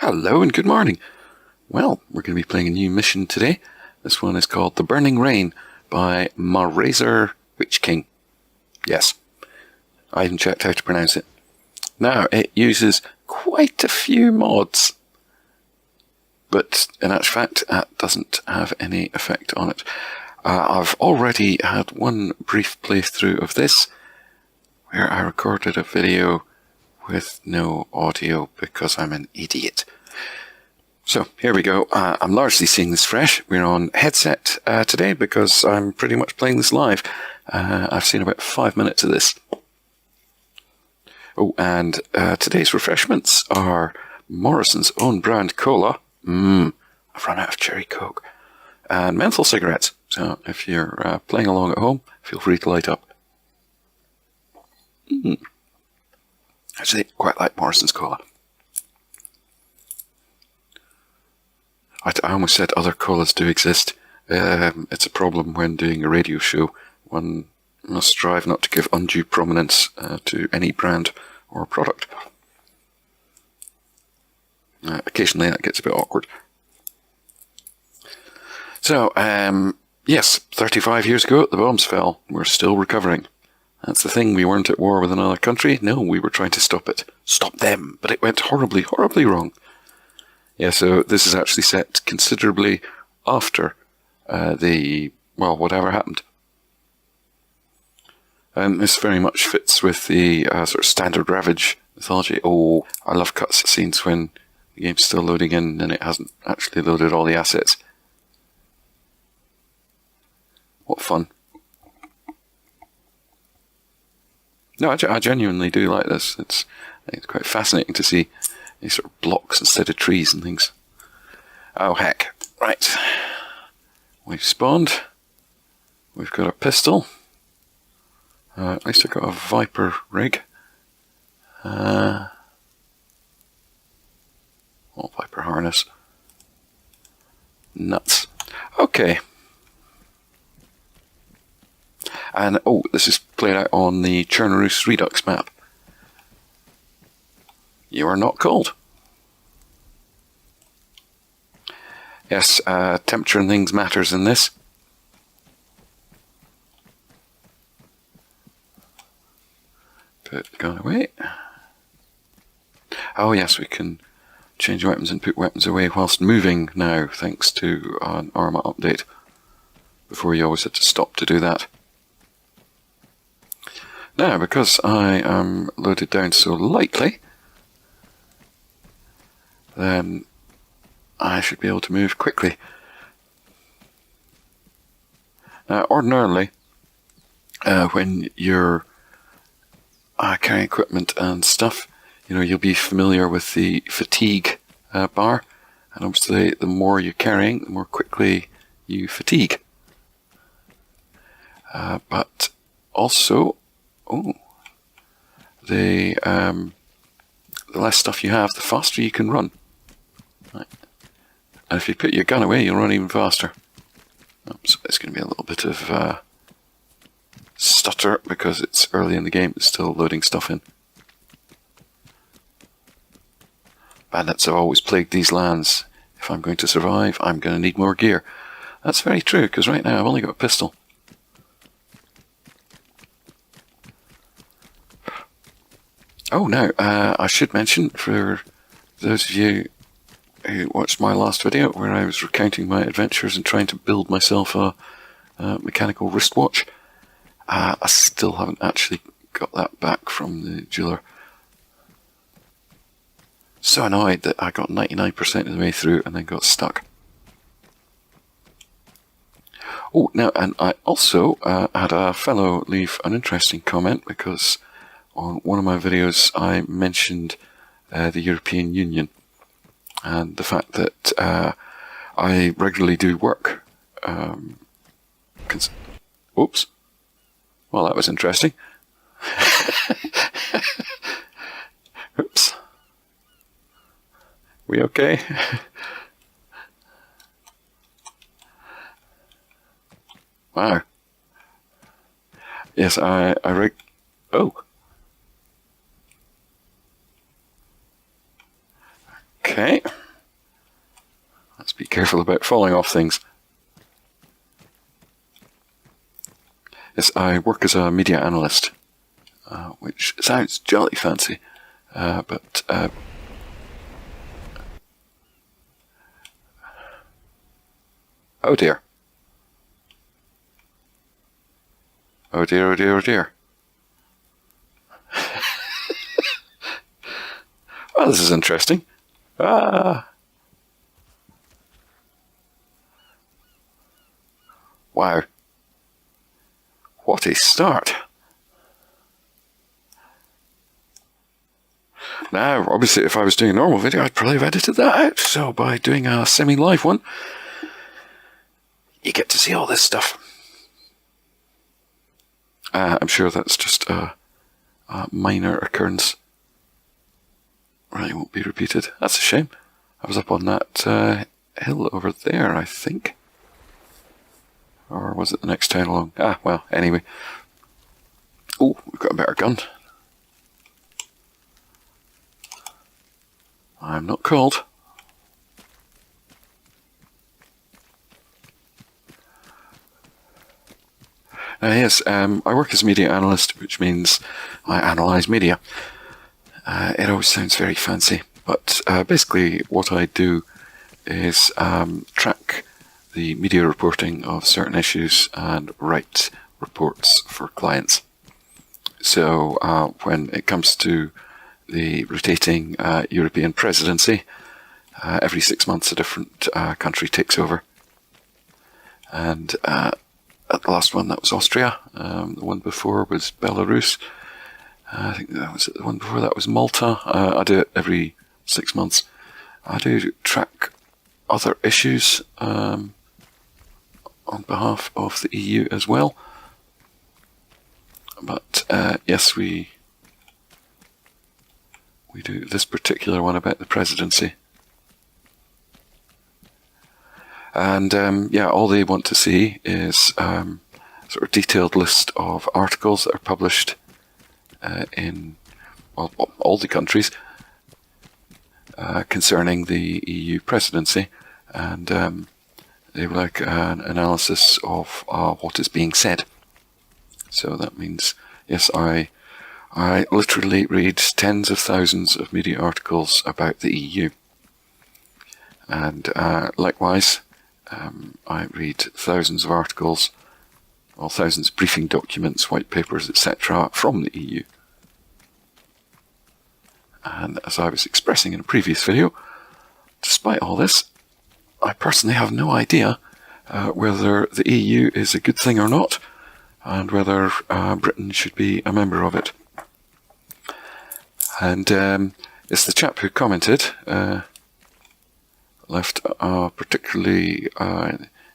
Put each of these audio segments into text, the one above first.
Hello and good morning. Well, we're going to be playing a new mission today. This one is called The Burning Rain by MuRaZorWitchKing. Yes, I even checked how to pronounce it. Now, it uses quite a few mods, but in actual fact, that doesn't have any effect on it. I've already had one brief playthrough of this, where I recorded a video with no audio because I'm an idiot. So here we go. I'm largely seeing this fresh. We're on headset today because I'm pretty much playing this live. I've seen about 5 minutes of this. Oh, and today's refreshments are Morrison's own brand cola. I've run out of cherry coke. And menthol cigarettes. So if you're playing along at home, feel free to light up. Actually, quite like Morrison's cola. I almost said other colas do exist. It's a problem when doing a radio show. One must strive not to give undue prominence to any brand or product. Occasionally that gets a bit awkward. So, yes, 35 years ago the bombs fell. We're still recovering. That's the thing, we weren't at war with another country. No, we were trying to stop it. Stop them. But it went horribly, horribly wrong. Yeah, so this is actually set considerably after whatever happened. And this very much fits with the sort of standard Ravage mythology. Oh, I love cutscenes when the game's still loading in and it hasn't actually loaded all the assets. What fun. No, I genuinely do like this. I think it's quite fascinating to see these sort of blocks instead of trees and things. Oh, heck. Right. We've spawned. We've got a pistol. At least I've got a Viper rig. Viper harness. Nuts. Okay. And, this is played out on the Chernarus Redux map. You are not cold. Yes, temperature and things matters in this. Put the gun away. Oh yes, we can change weapons and put weapons away whilst moving now, thanks to an armor update. Before you always had to stop to do that. Now, because I am loaded down so lightly, then I should be able to move quickly. Now, ordinarily, when you're carrying equipment and stuff, you'll be familiar with the fatigue bar, and obviously the more you're carrying, the more quickly you fatigue. But also, the less stuff you have, the faster you can run. Right. And if you put your gun away, you'll run even faster. So it's going to be a little bit of stutter because it's early in the game. It's still loading stuff in. Bandits have always plagued these lands. If I'm going to survive, I'm going to need more gear. That's very true, because right now I've only got a pistol. Oh, now, I should mention, for those of you who watched my last video, where I was recounting my adventures and trying to build myself a mechanical wristwatch, I still haven't actually got that back from the jeweler. So annoyed that I got 99% of the way through and then got stuck. Oh, now, and I also had a fellow leave an interesting comment because on one of my videos I mentioned the European Union and the fact that I regularly do work. Oops. Well, that was interesting. Oops. We okay? Wow. Yes, Okay. Let's be careful about falling off things. Yes, I work as a media analyst, which sounds jolly fancy, but oh dear. Oh dear, oh dear, oh dear. Well, this is interesting. Ah. Wow. What a start. Now, obviously, if I was doing a normal video, I'd probably have edited that out. So by doing a semi-live one, you get to see all this stuff. I'm sure that's just a minor occurrence. Really won't be repeated. That's a shame. I was up on that hill over there, I think. Or was it the next town along? Ah, well, anyway. Oh, we've got a better gun. I'm not cold. Yes, I work as a media analyst, which means I analyse media. It always sounds very fancy, but basically what I do is track the media reporting of certain issues and write reports for clients. So when it comes to the rotating European presidency, every 6 months a different country takes over. And at the last one, that was Austria. The one before was Belarus. I think that was the one before that was Malta. I do it every 6 months. I do track other issues on behalf of the EU as well. But yes, we do this particular one about the presidency. And yeah, all they want to see is sort of detailed list of articles that are published in all the countries concerning the EU presidency, and they would like an analysis of what is being said. So that means, yes, I literally read tens of thousands of media articles about the EU, and likewise, I read thousands of articles, or thousands of briefing documents, white papers, etc. from the EU. And as I was expressing in a previous video, despite all this, I personally have no idea whether the EU is a good thing or not, and whether Britain should be a member of it. And it's the chap who commented left a particularly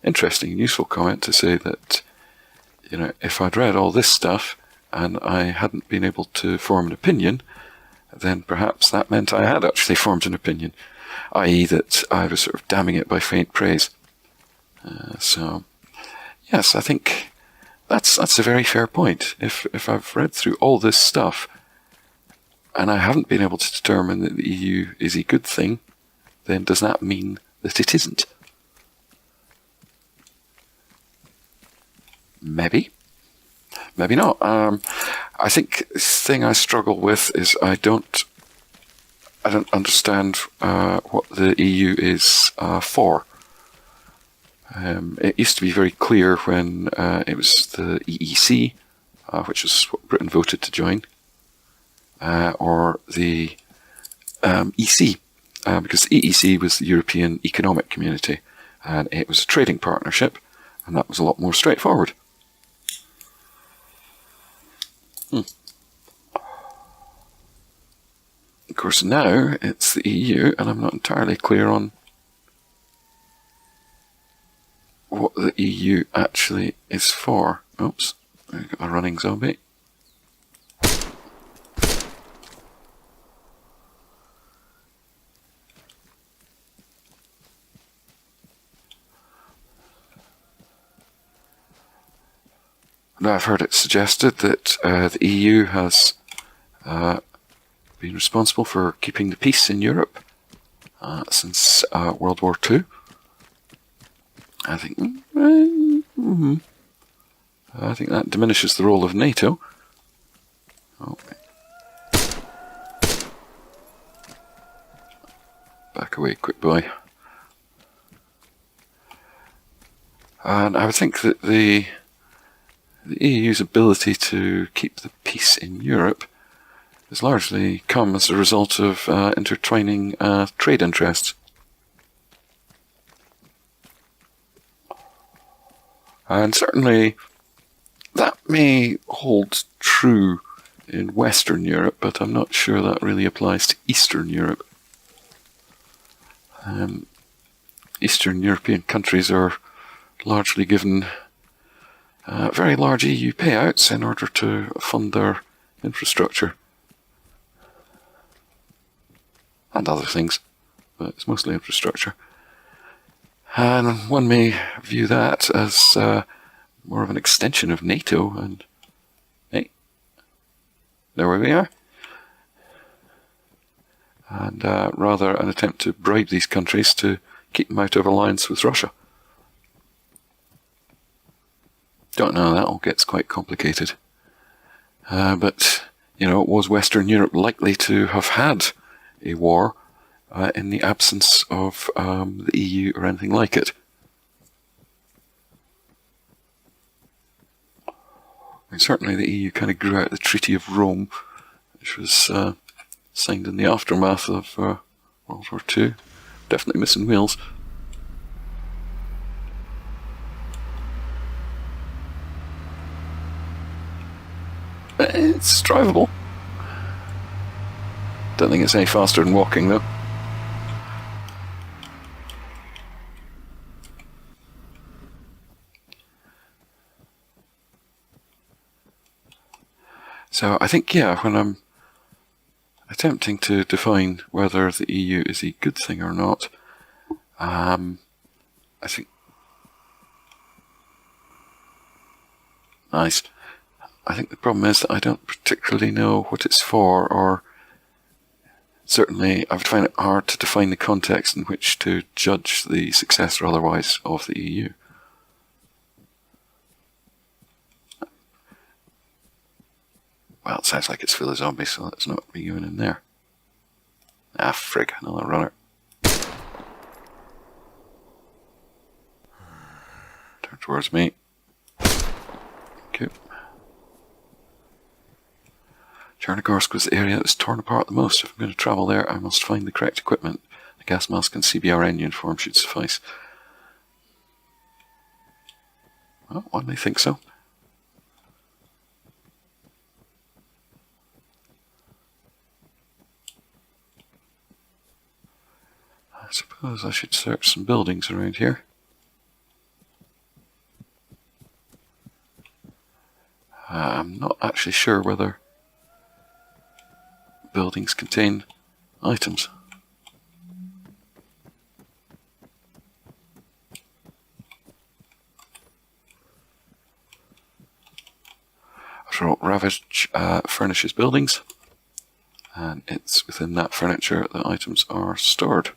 interesting and useful comment to say that, you know, if I'd read all this stuff and I hadn't been able to form an opinion, then perhaps that meant I had actually formed an opinion, i.e. that I was sort of damning it by faint praise. So, yes, I think that's a very fair point. If I've read through all this stuff and I haven't been able to determine that the EU is a good thing, then does that mean that it isn't? Maybe. Maybe not. I think the thing I struggle with is I don't understand what the EU is for. It used to be very clear when it was the EEC, which is what Britain voted to join, or the EC, because the EEC was the European Economic Community, and it was a trading partnership, and that was a lot more straightforward. Of course, now it's the EU, and I'm not entirely clear on what the EU actually is for. Oops, I've got a running zombie. Now, I've heard it suggested that the EU has been responsible for keeping the peace in Europe, since World War II. I think I think that diminishes the role of NATO. Oh. Back away, quick boy. And I would think that the EU's ability to keep the peace in Europe has largely come as a result of intertwining trade interests. And certainly that may hold true in Western Europe, but I'm not sure that really applies to Eastern Europe. Eastern European countries are largely given very large EU payouts in order to fund their infrastructure. And other things, but it's mostly infrastructure. And one may view that as more of an extension of NATO, and hey, there we are. And rather an attempt to bribe these countries to keep them out of alliance with Russia. Don't know, that all gets quite complicated. But, you know, was Western Europe likely to have had a war in the absence of the EU or anything like it? I mean, certainly the EU kind of grew out the Treaty of Rome, which was signed in the aftermath of World War II. Definitely missing wheels. It's drivable. Don't think it's any faster than walking, though. So I think, yeah, when I'm attempting to define whether the EU is a good thing or not, I think... Nice. I think the problem is that I don't particularly know what it's for, or certainly I would find it hard to define the context in which to judge the success or otherwise of the EU. Well, it sounds like it's full of zombies, so let's not be going in there. Ah, frig, another runner. Turn towards me. Okay. Chernarus was the area that was torn apart the most. If I'm going to travel there, I must find the correct equipment. The gas mask and CBRN uniform should suffice. Well, one may think so. I suppose I should search some buildings around here. I'm not actually sure whether buildings contain items. So Ravage furnishes buildings, and it's within that furniture that items are stored.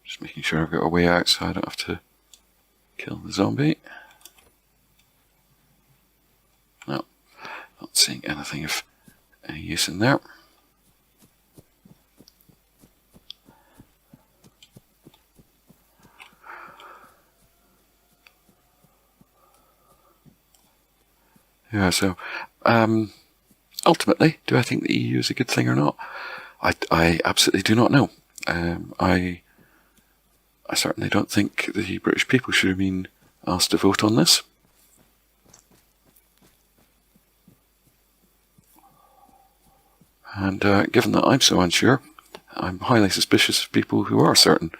Just making sure I've got a way out so I don't have to kill the zombie. No, not seeing anything of any use in there. Yeah, so ultimately, do I think the EU is a good thing or not? I absolutely do not know. I certainly don't think the British people should have been asked to vote on this. And given that I'm so unsure, I'm highly suspicious of people who are certain.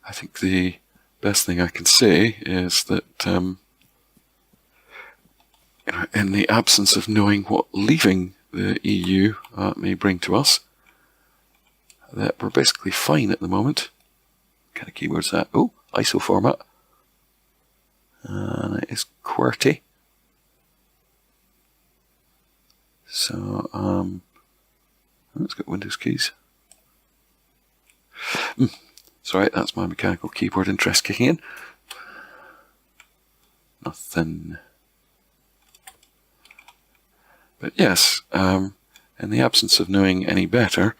I think the best thing I can say is that in the absence of knowing what leaving the EU may bring to us, that we're basically fine at the moment. What kind of keywords that? Oh, ISO format. and it is QWERTY. So, let's get Windows keys. Sorry, that's my mechanical keyboard interest kicking in. Nothing. But yes, in the absence of knowing any better,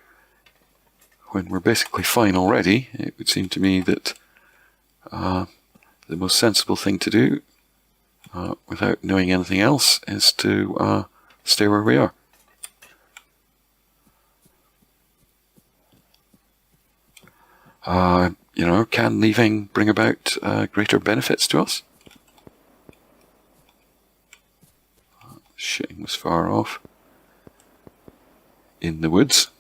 when we're basically fine already, it would seem to me that the most sensible thing to do, without knowing anything else, is to stay where we are. You know, can leaving bring about greater benefits to us? Shitting was far off. In the woods.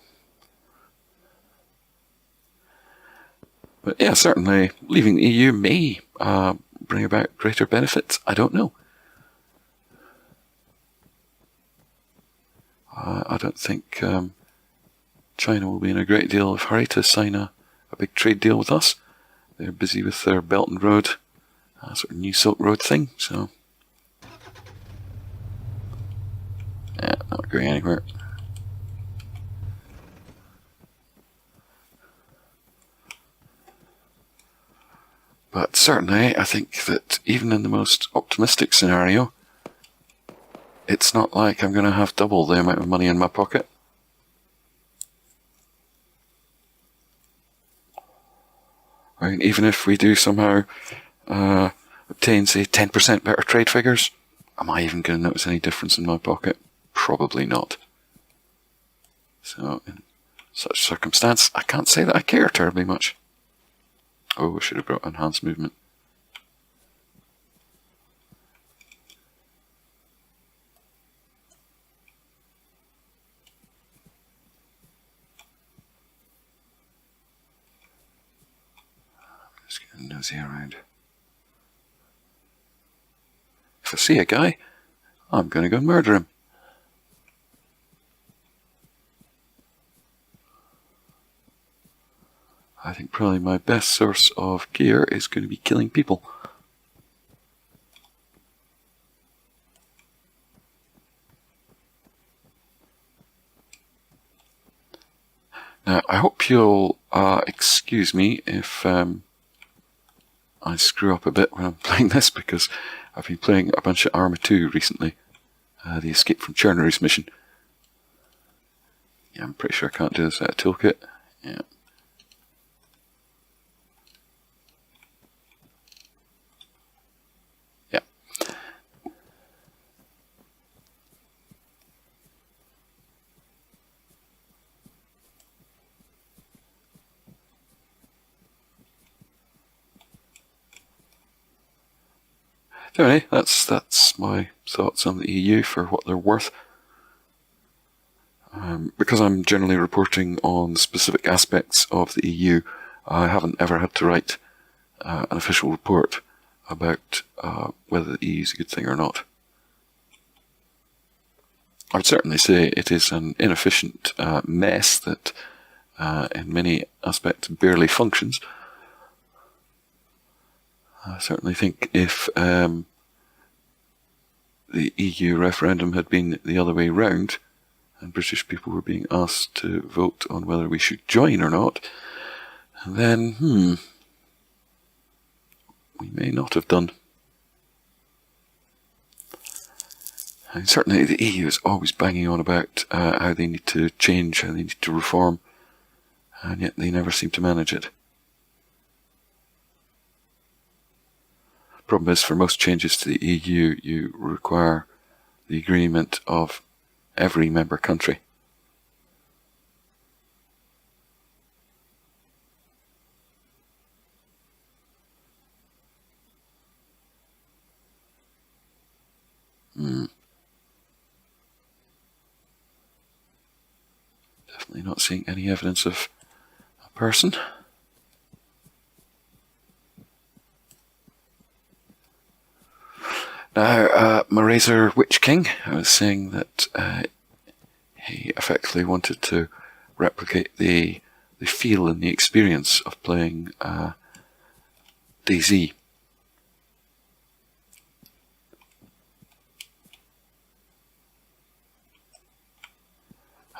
But yeah, certainly leaving the EU may bring about greater benefits. I don't know. I don't think China will be in a great deal of hurry to sign a big trade deal with us. They're busy with their Belt and Road, sort of new Silk Road thing, so yeah, not going anywhere. But certainly, I think that even in the most optimistic scenario, it's not like I'm going to have double the amount of money in my pocket. I mean, even if we do somehow obtain, say, 10% better trade figures, am I even going to notice any difference in my pocket? Probably not. So, in such circumstance, I can't say that I care terribly much. Oh, I should have brought enhanced movement. Just getting nosy around. If I see a guy, I'm going to go murder him. I think probably my best source of gear is going to be killing people. Now, I hope you'll excuse me if I screw up a bit when I'm playing this, because I've been playing a bunch of Arma 2 recently. The Escape from Chernarus mission. Yeah, I'm pretty sure I can't do this out of toolkit. Yeah. Anyway, that's my thoughts on the EU for what they're worth. Because I'm generally reporting on specific aspects of the EU, I haven't ever had to write an official report about whether the EU is a good thing or not. I would certainly say it is an inefficient mess that in many aspects barely functions. I certainly think if the EU referendum had been the other way round, and British people were being asked to vote on whether we should join or not, then, we may not have done. And certainly the EU is always banging on about how they need to change, how they need to reform, and yet they never seem to manage it. Problem is, for most changes to the EU, you require the agreement of every member country. Definitely not seeing any evidence of a person. Now, MuRaZorWitchKing, I was saying that he effectively wanted to replicate the feel and the experience of playing DayZ.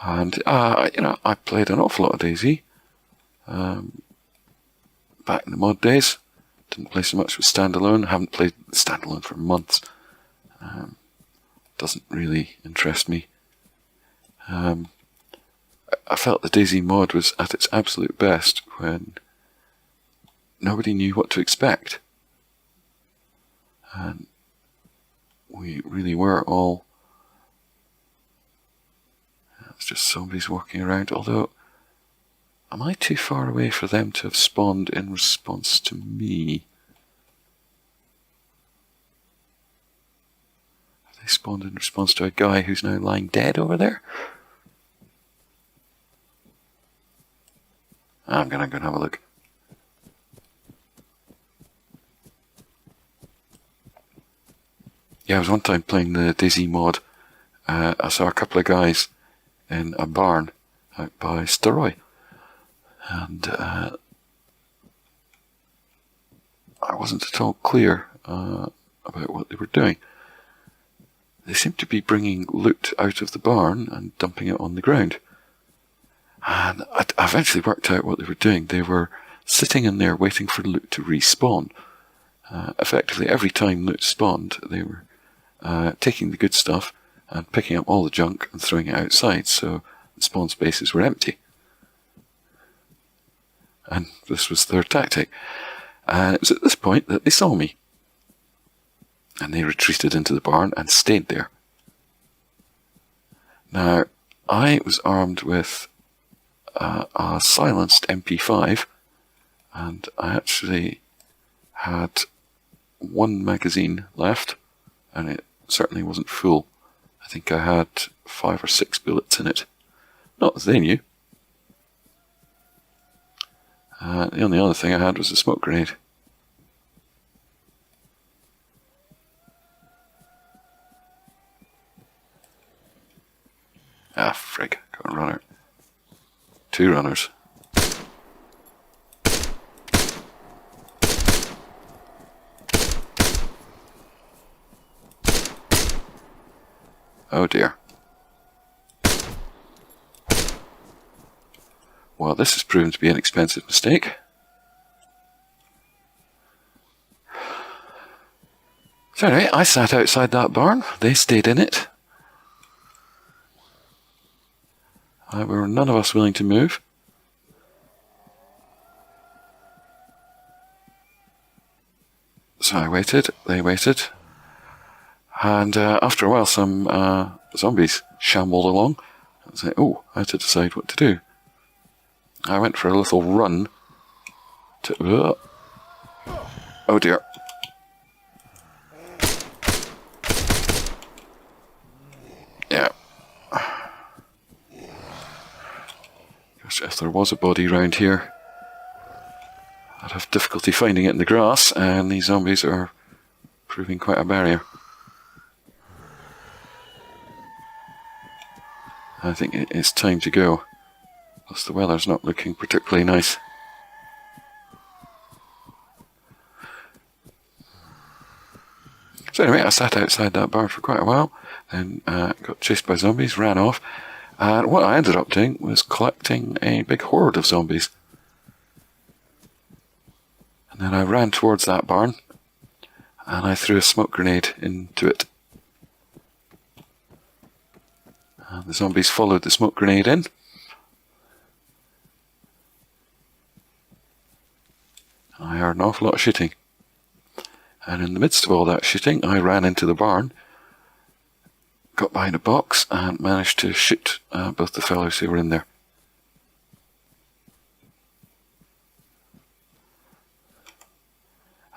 And, you know, I played an awful lot of DayZ. Back in the mod days. Didn't play so much with standalone. Haven't played standalone for months. Doesn't really interest me. I felt the DayZ mod was at its absolute best when nobody knew what to expect. And we really were all... It's just zombies walking around, although... Am I too far away for them to have spawned in response to me? Have they spawned in response to a guy who's now lying dead over there? I'm gonna go and have a look. Yeah, I was one time playing the DayZ mod. I saw a couple of guys in a barn out by Staroy. And I wasn't at all clear about what they were doing. They seemed to be bringing loot out of the barn and dumping it on the ground. And I eventually worked out what they were doing. They were sitting in there waiting for loot to respawn. Effectively, every time loot spawned, they were taking the good stuff and picking up all the junk and throwing it outside, so the spawn spaces were empty. And this was their tactic. And it was at this point that they saw me. And they retreated into the barn and stayed there. Now, I was armed with a silenced MP5, and I actually had one magazine left, and it certainly wasn't full. I think I had 5 or 6 bullets in it. Not that they knew. The only other thing I had was a smoke grenade. Ah, frig, got a runner. 2 runners. Oh dear. Well, this has proven to be an expensive mistake. So anyway, I sat outside that barn. They stayed in it. We were none of us willing to move. So I waited, they waited. And after a while, some zombies shambled along. I was like, oh, I had to decide what to do. I went for a little run to... oh dear. Yeah. Gosh, if there was a body round here, I'd have difficulty finding it in the grass, and these zombies are proving quite a barrier. I think it's time to go. Plus the weather's not looking particularly nice. So anyway, I sat outside that barn for quite a while, then got chased by zombies, ran off, and what I ended up doing was collecting a big horde of zombies. And then I ran towards that barn, and I threw a smoke grenade into it. And the zombies followed the smoke grenade in. I heard an awful lot of shooting. And in the midst of all that shooting, I ran into the barn, got behind a box, and managed to shoot both the fellows who were in there.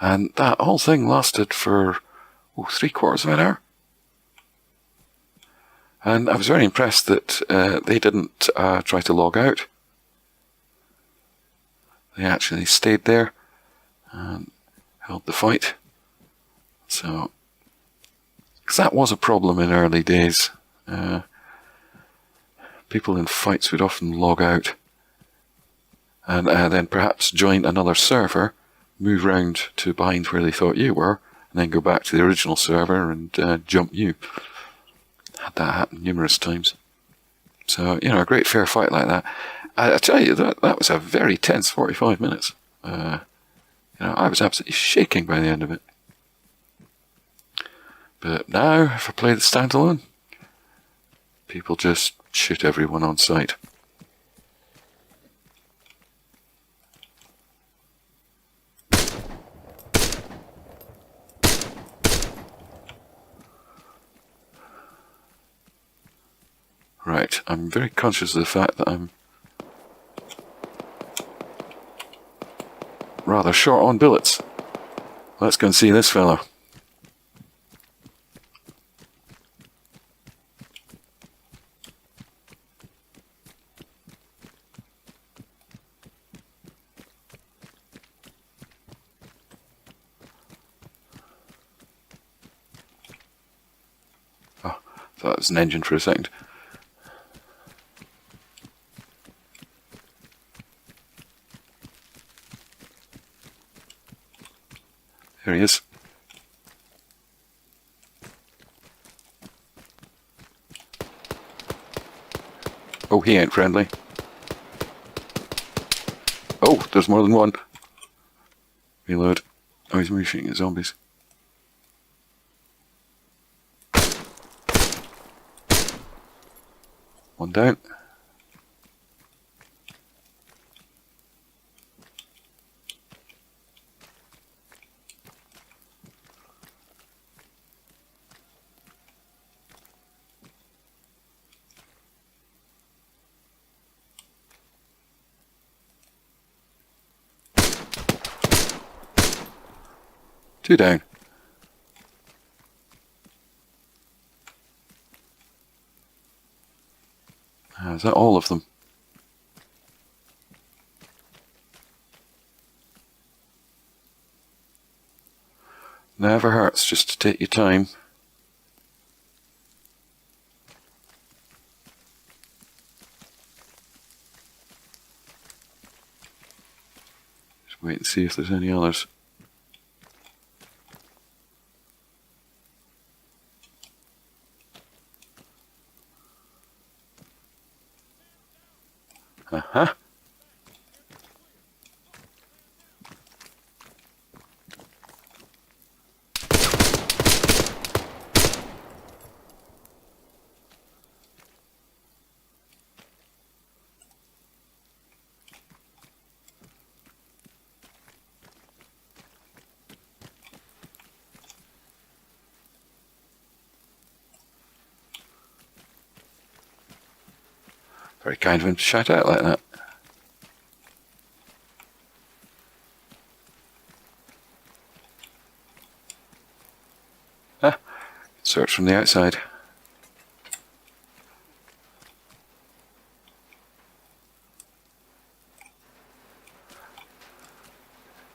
And that whole thing lasted for 3/4 of an hour. And I was very impressed that they didn't try to log out. They actually stayed there and held the fight. So, because that was a problem in early days. People in fights would often log out and then perhaps join another server, move round to behind where they thought you were, and then go back to the original server and jump you. Had that happen numerous times. So, you know, a great fair fight like that. I tell you, that was a very tense 45 minutes. You know, I was absolutely shaking by the end of it. But now, if I play the standalone, people just shoot everyone on sight. Right, I'm very conscious of the fact that I'm rather short on bullets. Let's go and see this fellow. Oh, thought it was an engine for a second. There he is. Oh, he ain't friendly. Oh, there's more than one. Reload. Oh, he's maybe shooting at zombies. One down. Two down. Is that all of them? Never hurts just to take your time. Just wait and see if there's any others. Uh-huh. Very kind of him to shout out like that. Ah, search from the outside.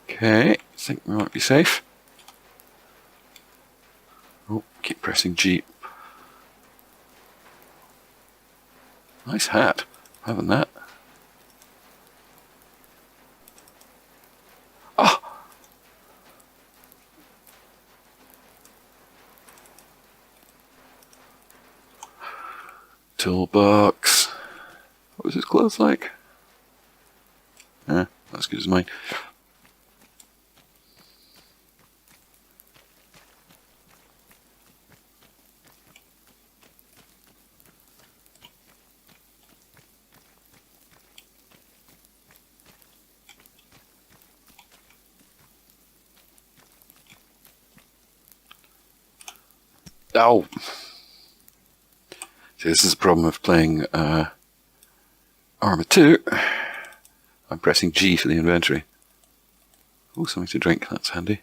Okay, I think we might be safe. Oh, keep pressing G. Nice hat. Having that. Oh! Toolbox. What was his clothes like? Eh, not as good as mine. Oh! See, this is the problem of playing Arma 2. I'm pressing G for the inventory. Oh, something to drink, that's handy.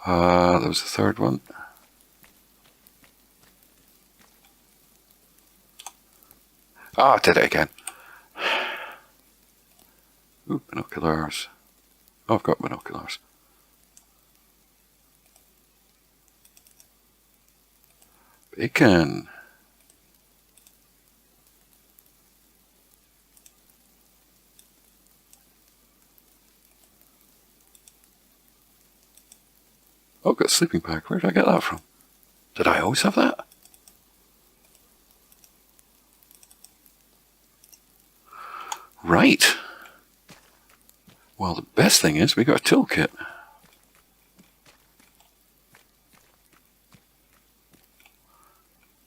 There was a third one. Ah, I did it again. Ooh, binoculars. Oh, I've got binoculars. Bacon. Oh, I've got a sleeping bag. Where did I get that from? Did I always have that? Right. Well, the best thing is we got a toolkit.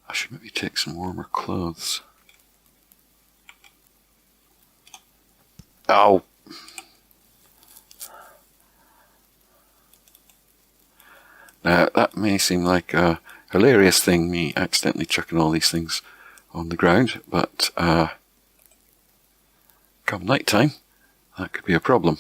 I should maybe take some warmer clothes. Oh. Now, that may seem like a hilarious thing, me accidentally chucking all these things on the ground, but come night time, that could be a problem.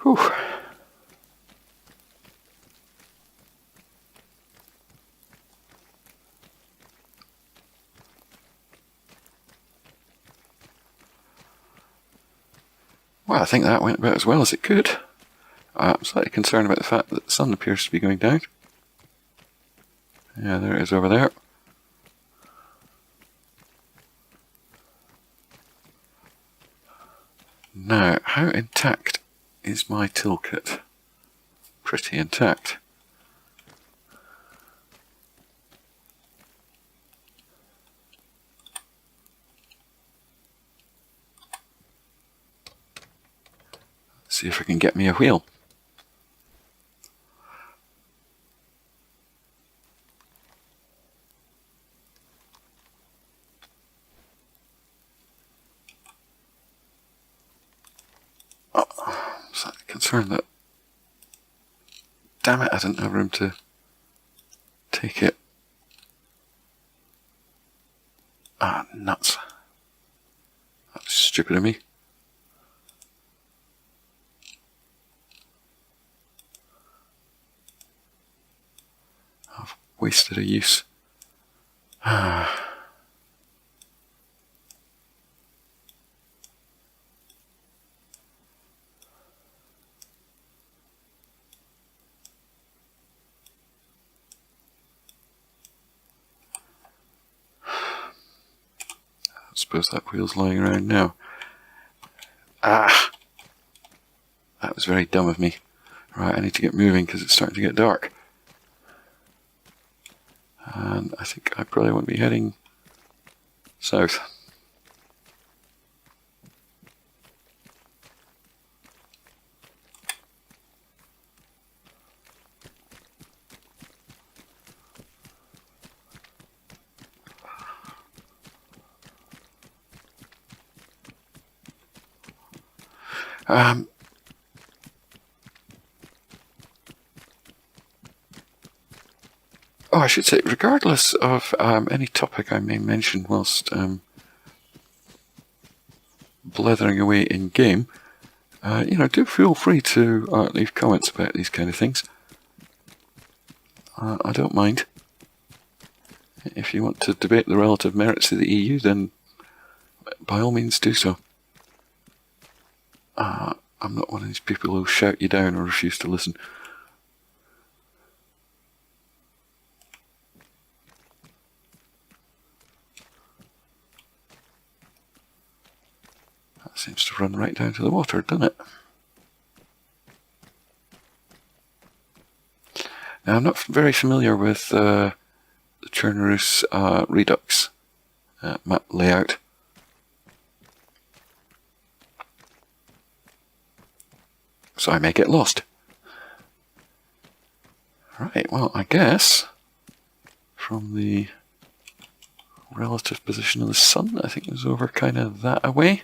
Whew. Well, I think that went about as well as it could. I'm slightly concerned about the fact that the sun appears to be going down. Yeah, there it is over there. Now, how intact is my toolkit? Pretty intact. Let's see if I can get me a wheel. I'm concerned that... Damn it, I didn't have room to take it. Ah, nuts. That's stupid of me. I've wasted a use. Ah. I suppose that wheel's lying around now. Ah! That was very dumb of me. Right, I need to get moving because it's starting to get dark. And I think I probably won't be heading south. Oh, I should say, regardless of any topic I may mention whilst blethering away in game, do feel free to leave comments about these kind of things. I don't mind. If you want to debate the relative merits of the EU, then by all means do so. I'm not one of these people who'll shout you down or refuse to listen. That seems to run right down to the water, doesn't it? Now, I'm not very familiar with the Chernarus Redux map layout. So I may get lost. Right, well, I guess from the relative position of the sun, I think it was over kind of that away.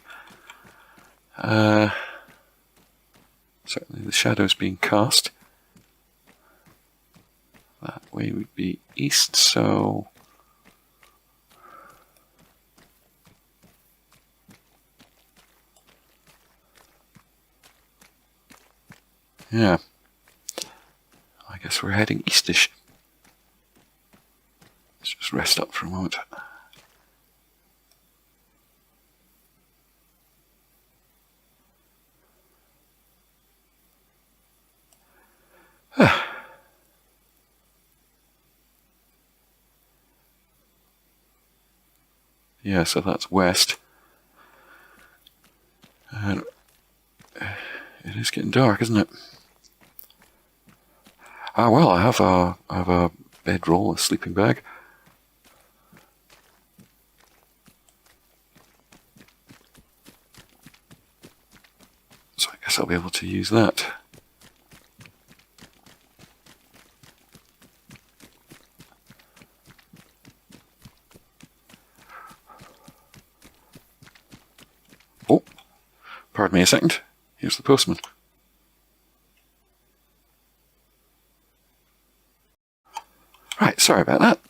Certainly the shadows being cast. That way would be east, so... Yeah. I guess we're heading eastish. Let's just rest up for a moment. Yeah, so that's west. And it is getting dark, isn't it? Ah, well, I have a bedroll, a sleeping bag. So I guess I'll be able to use that. Oh, pardon me a second. Here's the postman. Right, sorry about that.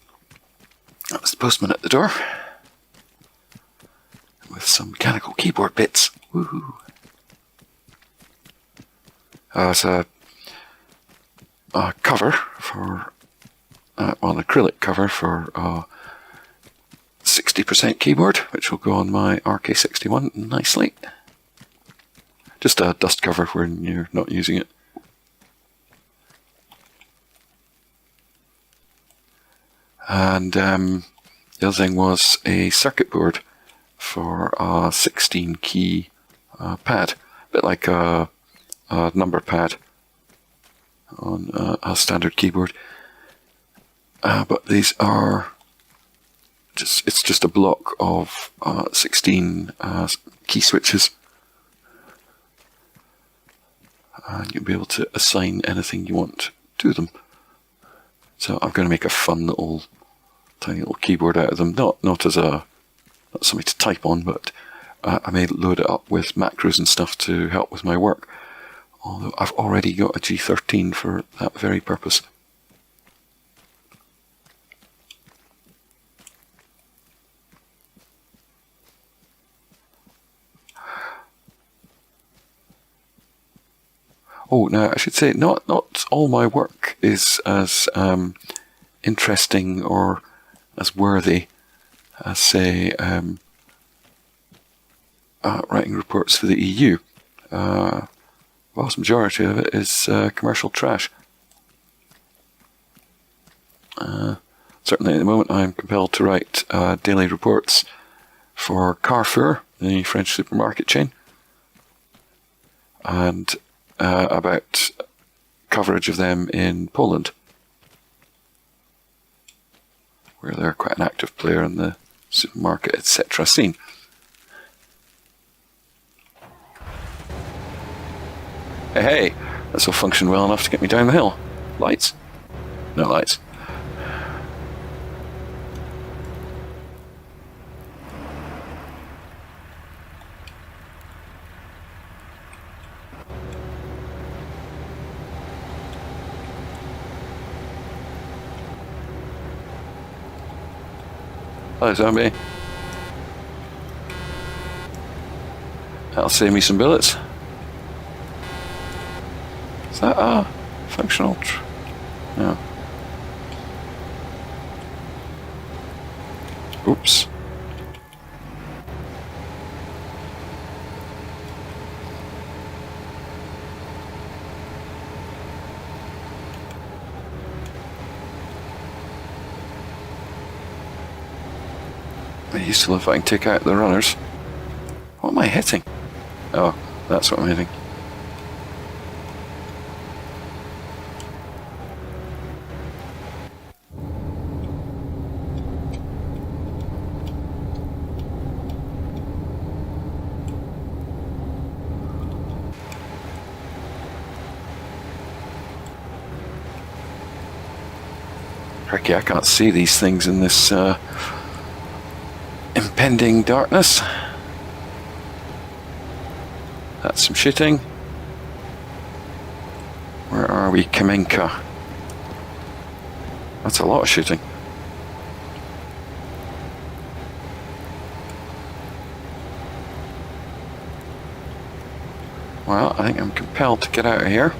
That's the postman at the door. With some mechanical keyboard bits. Woohoo! It's a cover for, well, an acrylic cover for 60% keyboard, which will go on my RK61 nicely. Just a dust cover when you're not using it. And the other thing was a circuit board for a 16 key pad, a bit like a number pad on a standard keyboard. But these are it's just a block of 16 key switches. And you'll be able to assign anything you want to them. So I'm going to make a fun little, tiny little keyboard out of them. Not as not something to type on, but I may load it up with macros and stuff to help with my work. Although I've already got a G13 for that very purpose. Oh, now I should say, not all my work is as interesting or as worthy as, say, writing reports for the EU. The vast majority of it is commercial trash. Certainly at the moment I'm compelled to write daily reports for Carrefour, the French supermarket chain, and about coverage of them in Poland, where they're quite an active player in the supermarket, etc. scene. Hey, this will function well enough to get me down the hill. Lights? No lights. Hello, zombie. That'll save me some bullets. Is that a functional? No. Oops. I used to love if I can take out the runners. What am I hitting? Oh, that's what I'm hitting. Tricky, I can't see these things in this impending darkness. That's some shooting. Where are we? Kamenka. That's a lot of shooting. Well, I think I'm compelled to get out of here.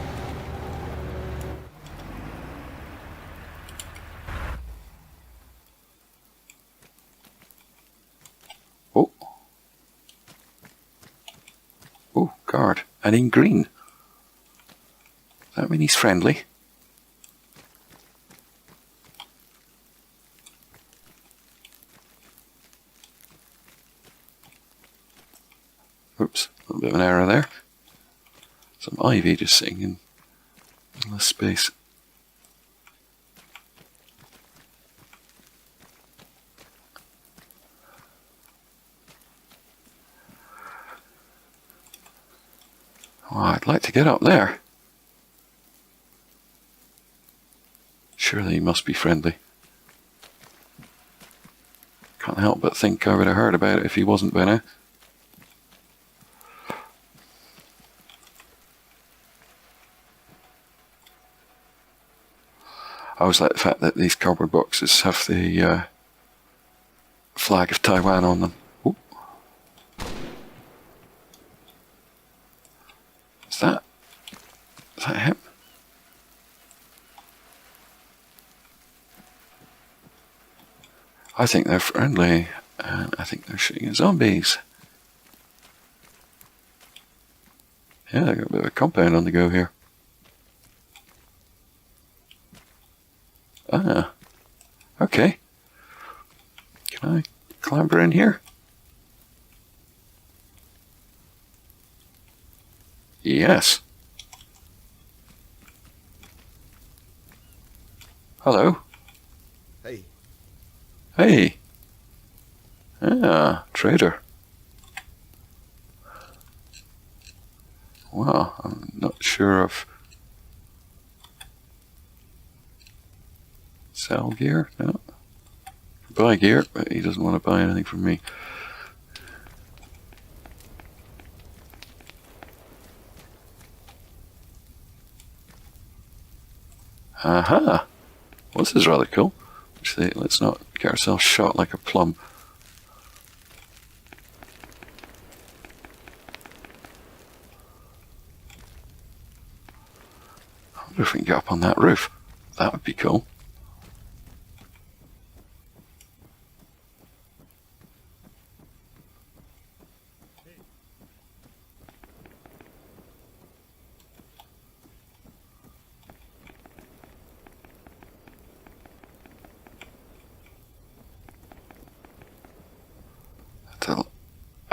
Guard, and in green. Does that mean he's friendly? Oops, a little bit of an error there. Some ivy just sitting in this space. Oh, I'd like to get up there. Surely he must be friendly. Can't help but think I would have heard about it if he wasn't by now. I always like the fact that these cardboard boxes have the flag of Taiwan on them. Ooh. Is that him? I think they're friendly, and I think they're shooting at zombies. Yeah, they've got a bit of a compound on the go here. Ah, okay. Can I clamber in here? Yes. Hello. Hey. Hey. Ah, trader. Well, I'm not sure of... Sell gear? No. Buy gear, but he doesn't want to buy anything from me. Aha! Well, this is rather cool. Actually, let's not get ourselves shot like a plum. I wonder if we can get up on that roof. That would be cool.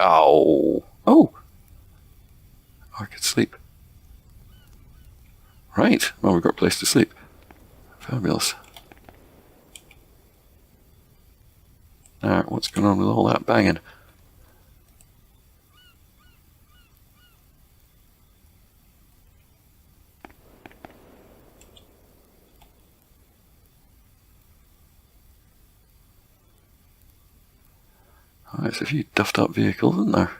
Oh. Oh! I could sleep. Right. Well, we've got a place to sleep. Fabulous. Now, what's going on with all that banging? Oh, there's a few duffed up vehicles, isn't there?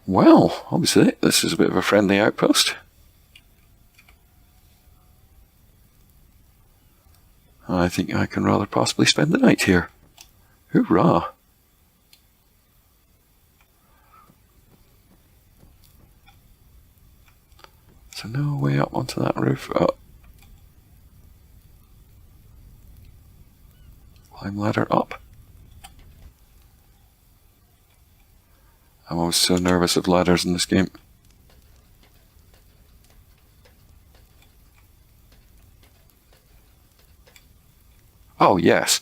Well, obviously, this is a bit of a friendly outpost. I think I can rather possibly spend the night here. Hoorah! So no way up onto that roof. Oh. Climb ladder up. I'm always so nervous of ladders in this game. Oh, yes.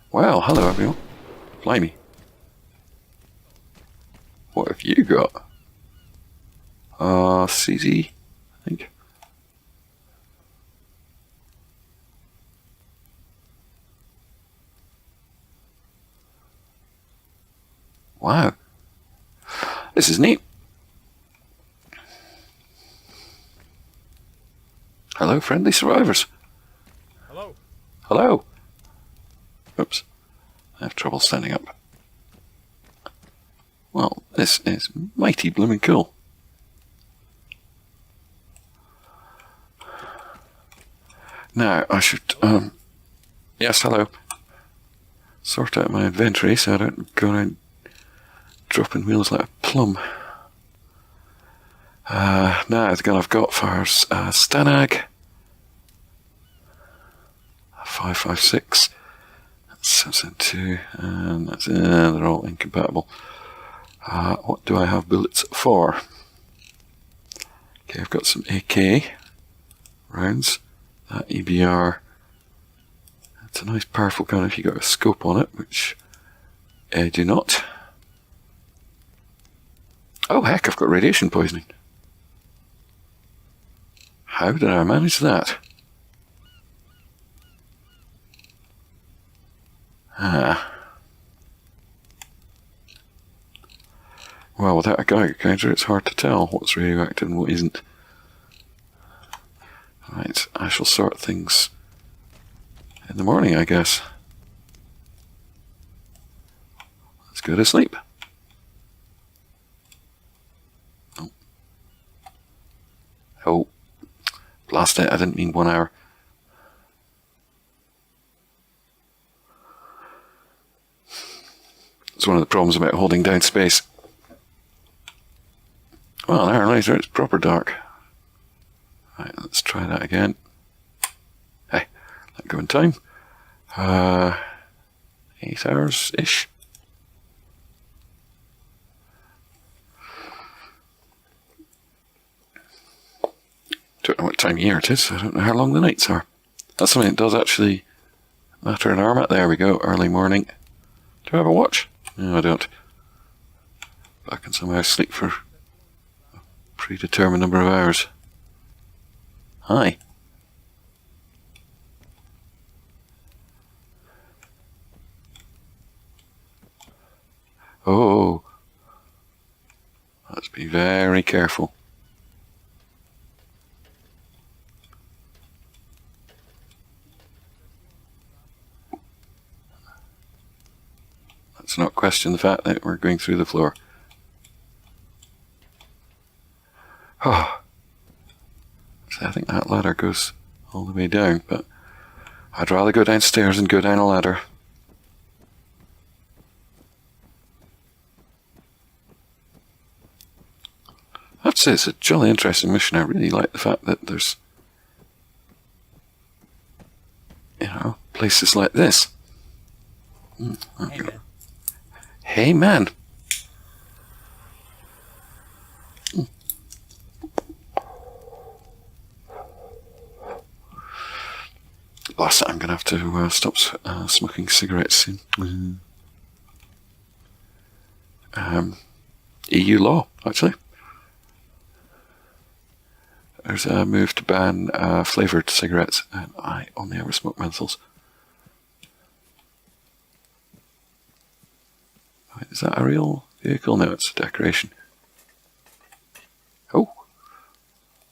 Well, hello everyone. Blimey. What have you got? CZ, I think. Wow. This is neat. Hello, friendly survivors. Hello. Hello. Oops. I have trouble standing up. Well, this is mighty blooming cool. Now, I should, yes, hello. Sort out my inventory so I don't go around dropping wheels like a plum. Now, the gun I've got fires Stanag. 5.56. That's in 2, and that's they're all incompatible. What do I have bullets for? Okay, I've got some AK rounds. That EBR. It's a nice powerful gun if you got a scope on it, which I do not. Oh heck, I've got radiation poisoning. How did I manage that? Well, without a Geiger counter, it's hard to tell what's radioactive and what isn't. Right, I shall sort things in the morning, I guess. Let's go to sleep. Oh. Oh. Blast it, I didn't mean 1 hour. It's one of the problems about holding down space. Well, an hour later, it's proper dark. Right, let's try that again. Hey, let go in time. 8 hours-ish. Don't know what time of year it is, so I don't know how long the nights are. That's something that does actually matter in Arma. There we go, early morning. Do I have a watch? No, I don't. But I can somehow sleep for a predetermined number of hours. Hi. Oh. Let's be very careful. Let's not question the fact that we're going through the floor. Oh. See, I think that ladder goes all the way down, but I'd rather go downstairs and go down a ladder. I have to say, it's a jolly interesting mission. I really like the fact that there's, you know, places like this. Hey, man. Hey, man. Last time I'm going to have to stop smoking cigarettes soon. EU law, actually. There's a move to ban flavoured cigarettes, and I only ever smoke menthols. Wait, is that a real vehicle? No, it's a decoration. Oh.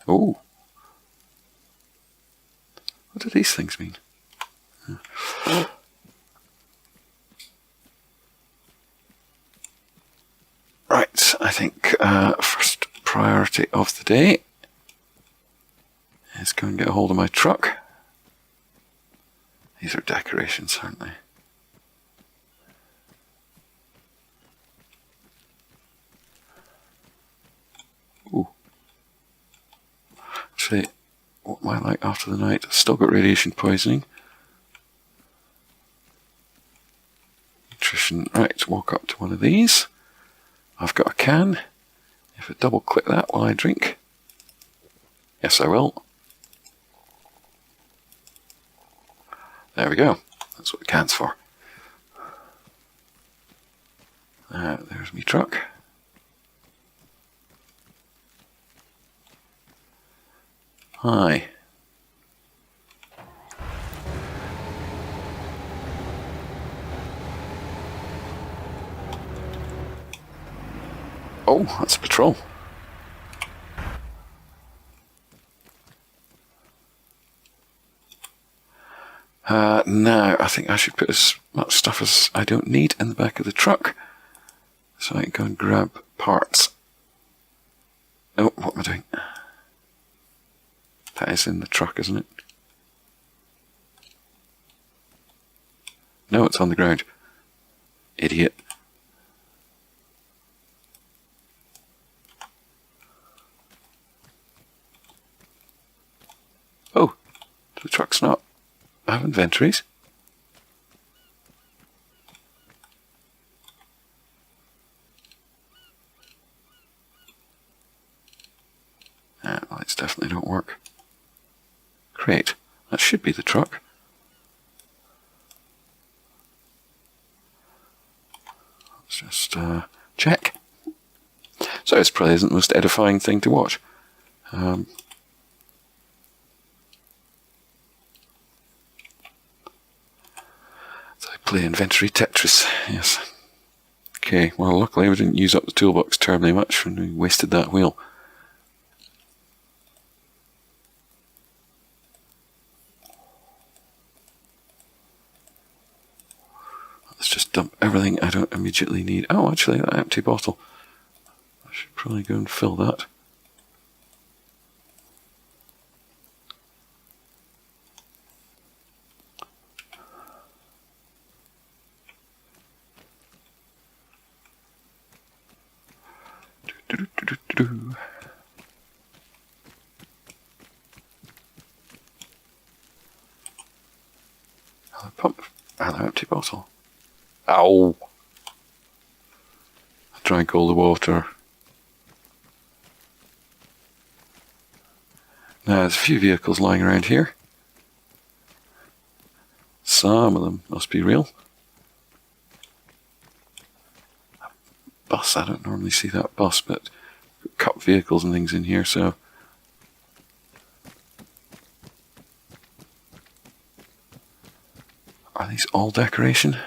Oh. What do these things mean? Right, I think first priority of the day is go and get a hold of my truck. These are decorations, aren't they? Ooh. Actually, what am I like after the night? I've still got radiation poisoning. Nutrition. Right, walk up to one of these. I've got a can. If I double click that while I drink. Yes, I will. There we go. That's what the can's for. There's me truck. Hi. Oh, that's a patrol. Now, I think I should put as much stuff as I don't need in the back of the truck, so I can go and grab parts. Oh, what am I doing? That is in the truck, isn't it? No, it's on the ground. Idiot. Oh, the truck's not have inventories. should be the truck. Let's just check. So it probably isn't the most edifying thing to watch. So I play inventory Tetris, yes. Okay, well luckily we didn't use up the toolbox terribly much when we wasted that wheel. Let's just dump everything I don't immediately need. Oh, actually, that empty bottle. I should probably go and fill that. Hello, pump. Hello, empty bottle. Ow! I drank all the water. Now, there's a few vehicles lying around here. Some of them must be real. A bus, I don't normally see that bus, but cup vehicles and things in here, so... Are these all decoration?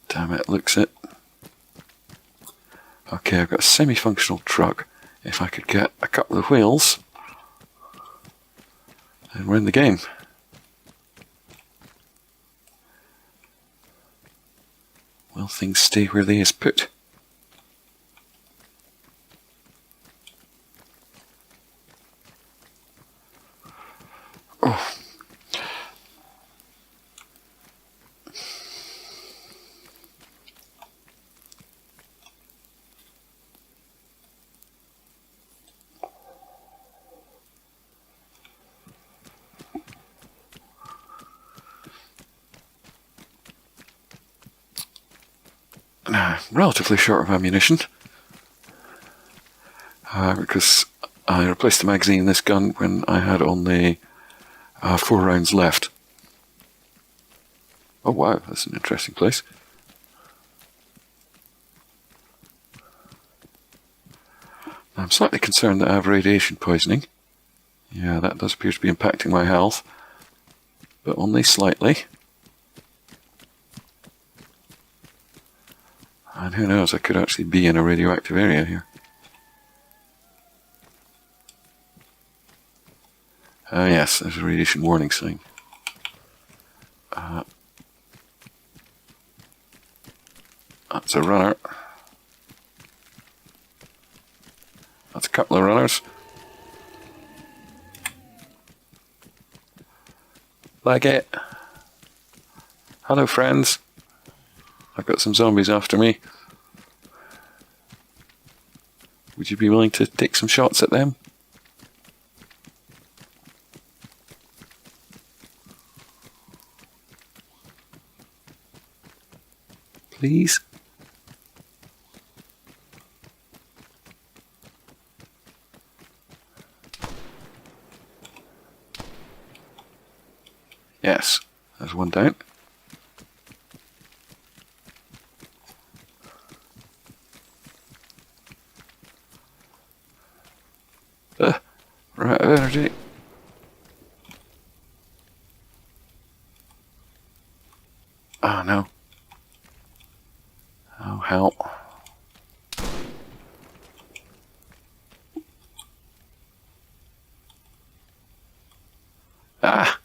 Damn it, looks it. Okay, I've got a semi-functional truck. If I could get a couple of wheels, then we're in the game. Will things stay where they is put? Oh. Relatively short of ammunition because I replaced the magazine in this gun when I had only 4 rounds left. Oh wow, that's an interesting place. I'm slightly concerned that I have radiation poisoning. Yeah, that does appear to be impacting my health, but only slightly. And who knows, I could actually be in a radioactive area here. Oh yes, there's a radiation warning sign. That's a runner. That's a couple of runners. Like it. Hello friends. I've got some zombies after me. Would you be willing to take some shots at them? Please? Yes, there's one down. Right out of energy. Oh no. Oh hell. Ah!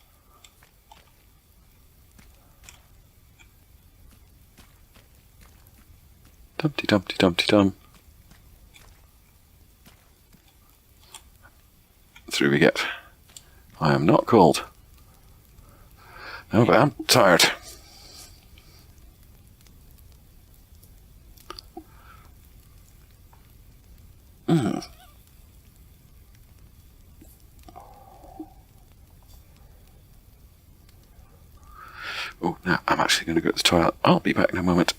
Dumpty dumpty dumpty dum. Through we get. I am not cold. No, but I'm tired. Oh, now I'm actually going to go to the toilet. I'll be back in a moment.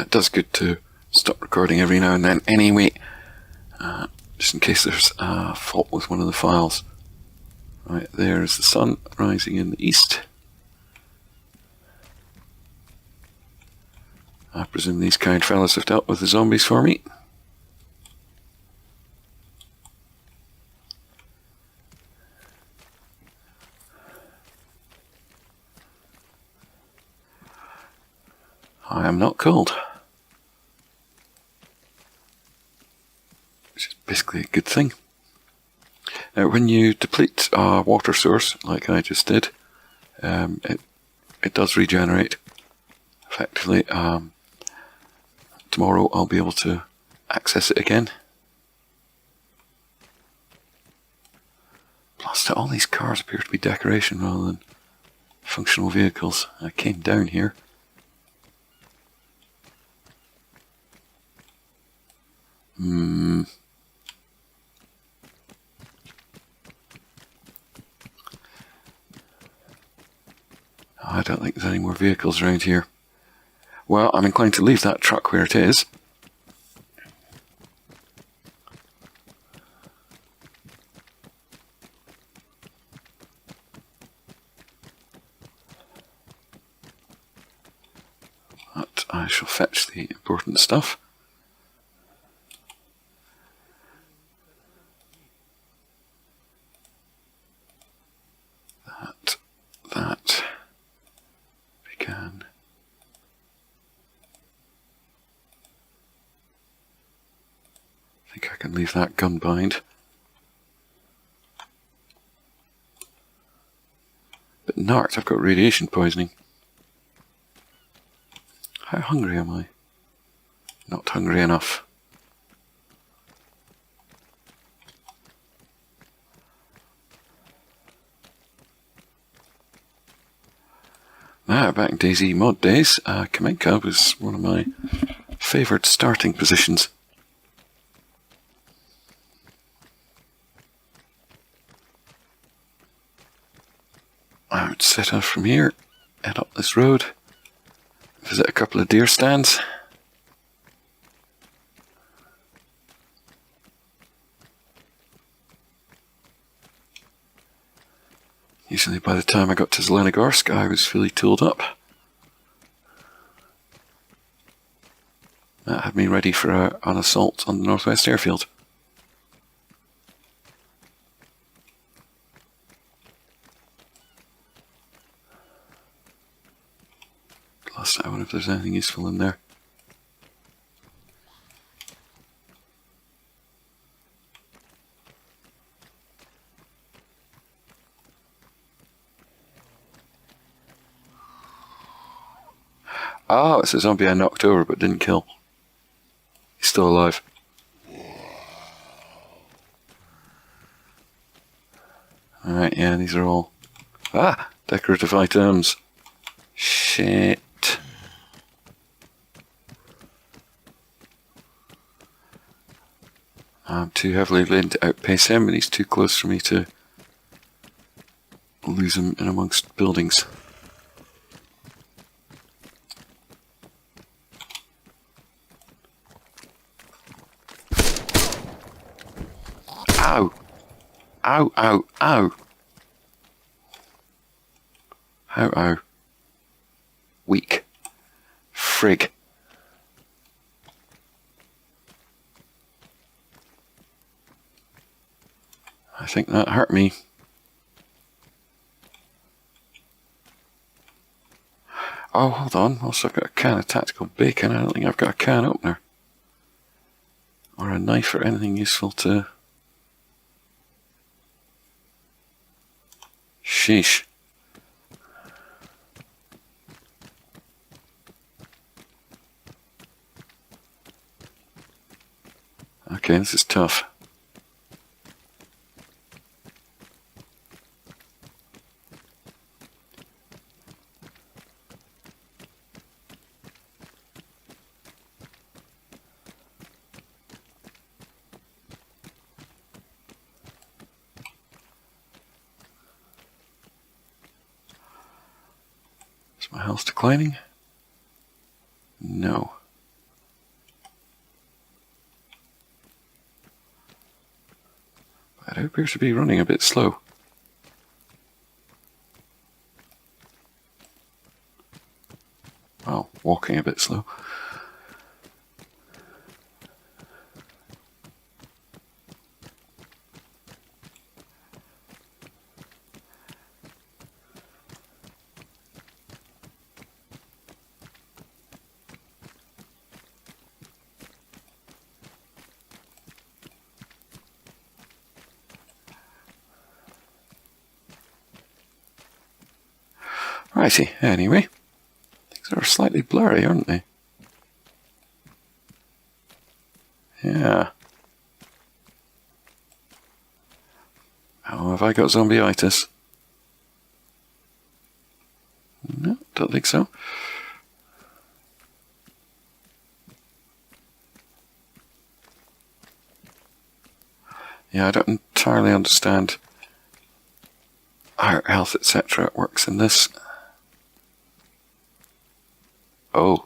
It does good to stop recording every now and then anyway, just in case there's a fault with one of the files. Right, there's the sun rising in the east. I presume these kind fellas have dealt with the zombies for me. I am not cold. Which is basically a good thing. Now, when you deplete a water source, like I just did, it does regenerate. Effectively, tomorrow I'll be able to access it again. Plus, all these cars appear to be decoration rather than functional vehicles. I came down here. I don't think there's any more vehicles around here. Well, I'm inclined to leave that truck where it is. But I shall fetch the important stuff. That. We can. I think I can leave that gun behind. But narked, I've got radiation poisoning. How hungry am I? Not hungry enough. Now, back in DayZ mod days, Kamenka was one of my favoured starting positions. I would set off from here, head up this road, visit a couple of deer stands. Usually by the time I got to Zelenogorsk, I was fully tooled up. That had me ready for an assault on the northwest airfield. Plus, I wonder if there's anything useful in there. Oh, it's a zombie I knocked over but didn't kill. He's still alive. Alright, yeah, these are all... decorative items. Shit. I'm too heavily laden to outpace him, and he's too close for me to lose him in amongst buildings. Ow! Ow, ow, ow! Ow. Weak. Frig. I think that hurt me. Oh, hold on. Also, I've got a can of tactical bacon. I don't think I've got a can opener. Or a knife or anything useful to... Sheesh. Okay, this is tough. Is my health declining? No. I do appear to be running a bit slow. Well, walking a bit slow. Righty, anyway. Things are slightly blurry, aren't they? Yeah. Oh, have I got zombie-itis? No, don't think so. Yeah, I don't entirely understand how health, etc. works in this. Oh.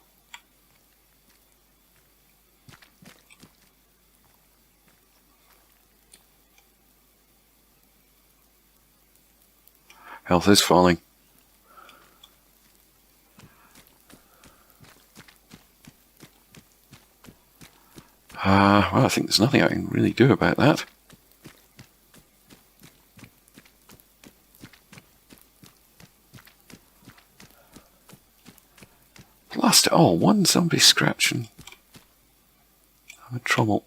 Health is falling. Well, I think there's nothing I can really do about that. Blast it all. One zombie scratching. I'm in trouble.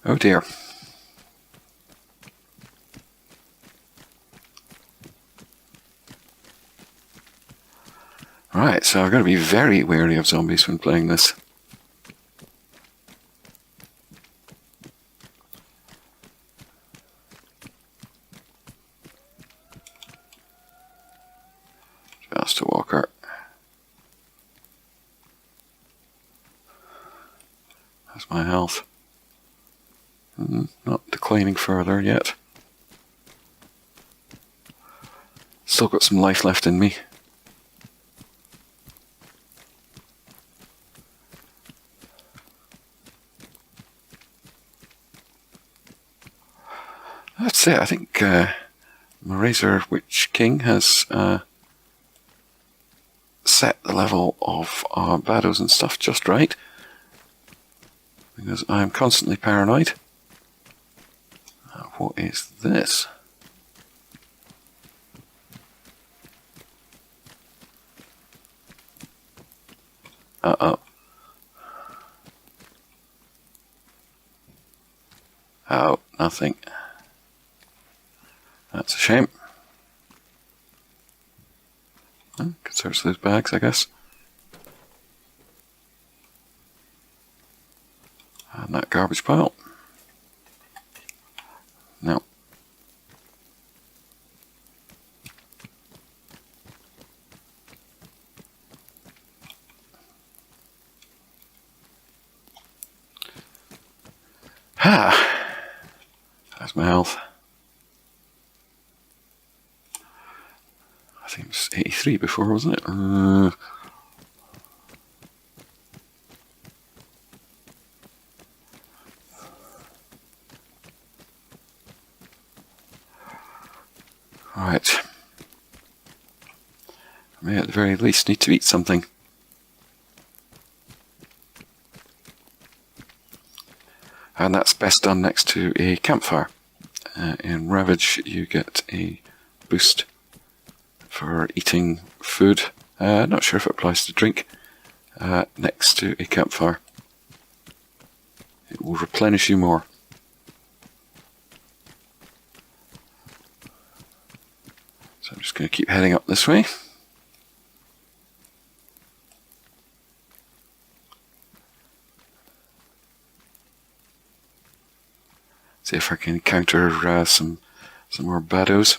Oh dear. Right, so I've got to be very wary of zombies when playing this. Just a walker. That's my health. Not declining further yet. Still got some life left in me. That's it. I think MuRaZorWitchKing has set the level of battles and stuff just right, because I'm constantly paranoid. What is this? Uh-oh. Oh, nothing. That's a shame. Could search those bags, I guess. And that garbage pile. No. That's my health. I think it was 83 before, wasn't it? Right. I may at the very least need to eat something. And that's best done next to a campfire. In Ravage you get a boost for eating food. Not sure if it applies to drink. Next to a campfire. It will replenish you more. So I'm just going to keep heading up this way. See if I can encounter some more baddos.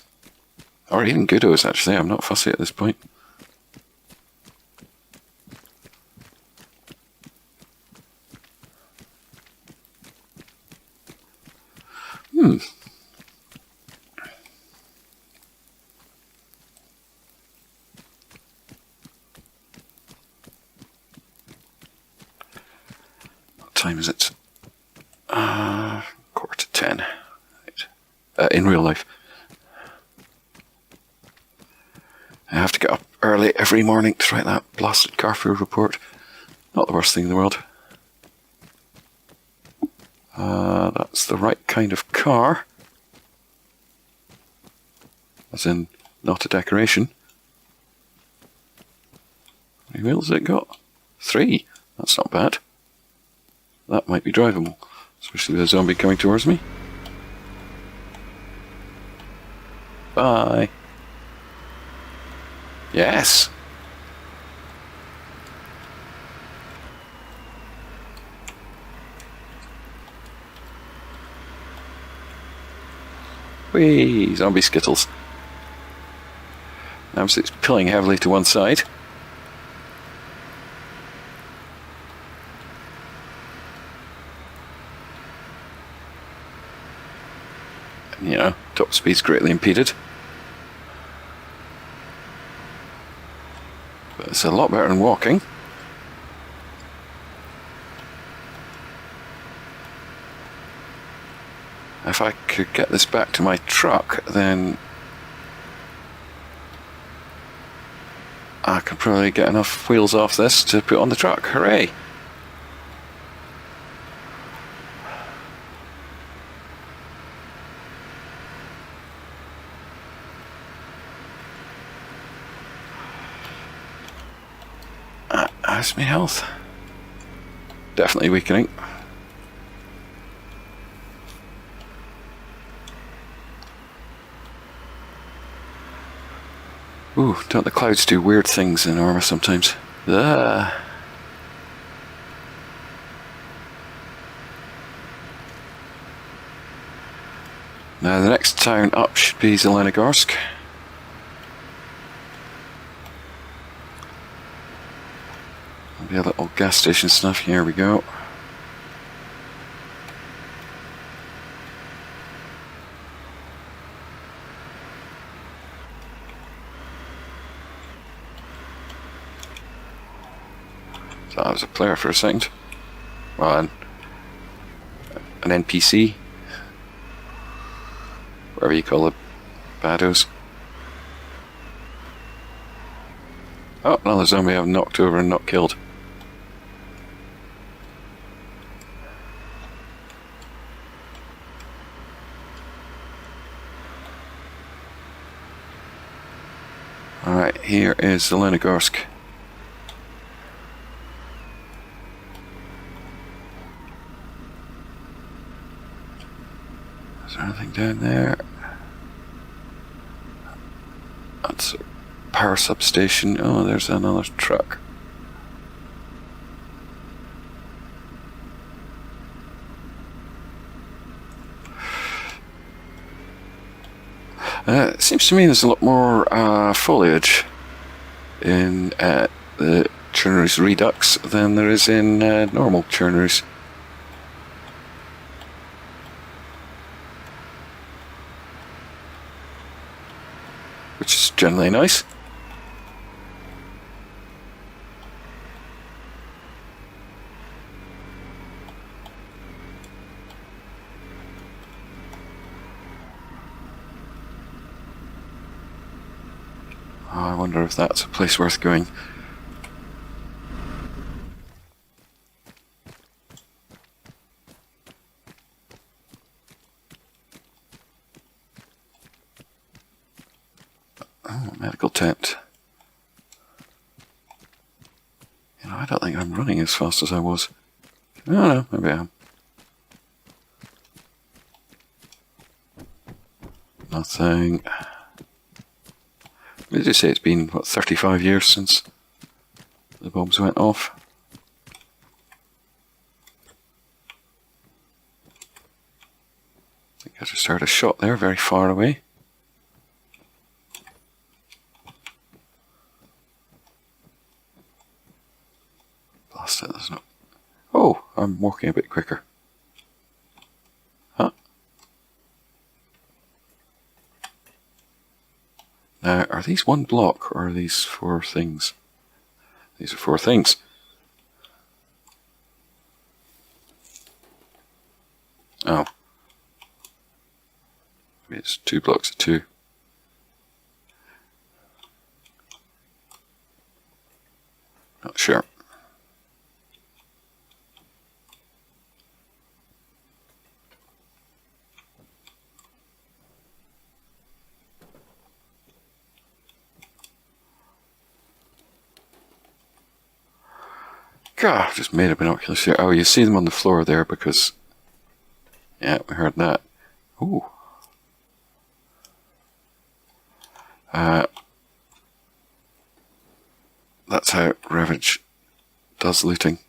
Or even goodos, actually. I'm not fussy at this point. time is it? 9:45. Right. In real life. I have to get up early every morning to write that blasted Carrefour report. Not the worst thing in the world. That's the right kind of car. As in, not a decoration. How many wheels has it got? 3. That's not bad. That might be drivable. Especially with a zombie coming towards me. Bye. Yes. Whee! Zombie skittles. Now it's pulling heavily to one side. And, you know, top speed's greatly impeded. But it's a lot better than walking. If I could get this back to my truck, then I could probably get enough wheels off this to put on the truck. Hooray! How's my health? Definitely weakening. Ooh, don't the clouds do weird things in armour sometimes? Ah. Now the next town up should be Zelenogorsk. There'll be a little gas station stuff. Here we go. So I was a player for a second. Well, an NPC. Whatever you call it. Baddos. Oh, another zombie I've knocked over and not killed. Alright, here is Zelenogorsk. Is there anything down there? That's a power substation. Oh, there's another truck. It seems to me there's a lot more foliage in the Chernarus Redux than there is in normal Chernarus. Which is generally nice. Oh, I wonder if that's a place worth going. Oh, medical tent. You know, I don't think I'm running as fast as I was. I don't know, maybe I am. Nothing. Did you say it's been, what, 35 years since the bombs went off? I think I just heard a shot there, very far away. Blast it, there's no... Oh, I'm walking a bit quicker. Huh? Now, are these one block, or are these 4 things? These are 4 things. Oh. Maybe it's 2 blocks of 2. Not sure. God, I've just made a binoculars here. Oh, you see them on the floor there because... Yeah, we heard that. Ooh. That's how Ravage does looting.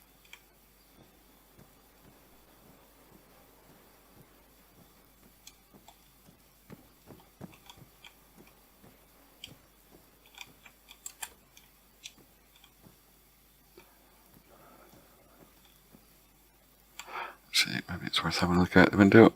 See, maybe it's worth having a look out the window.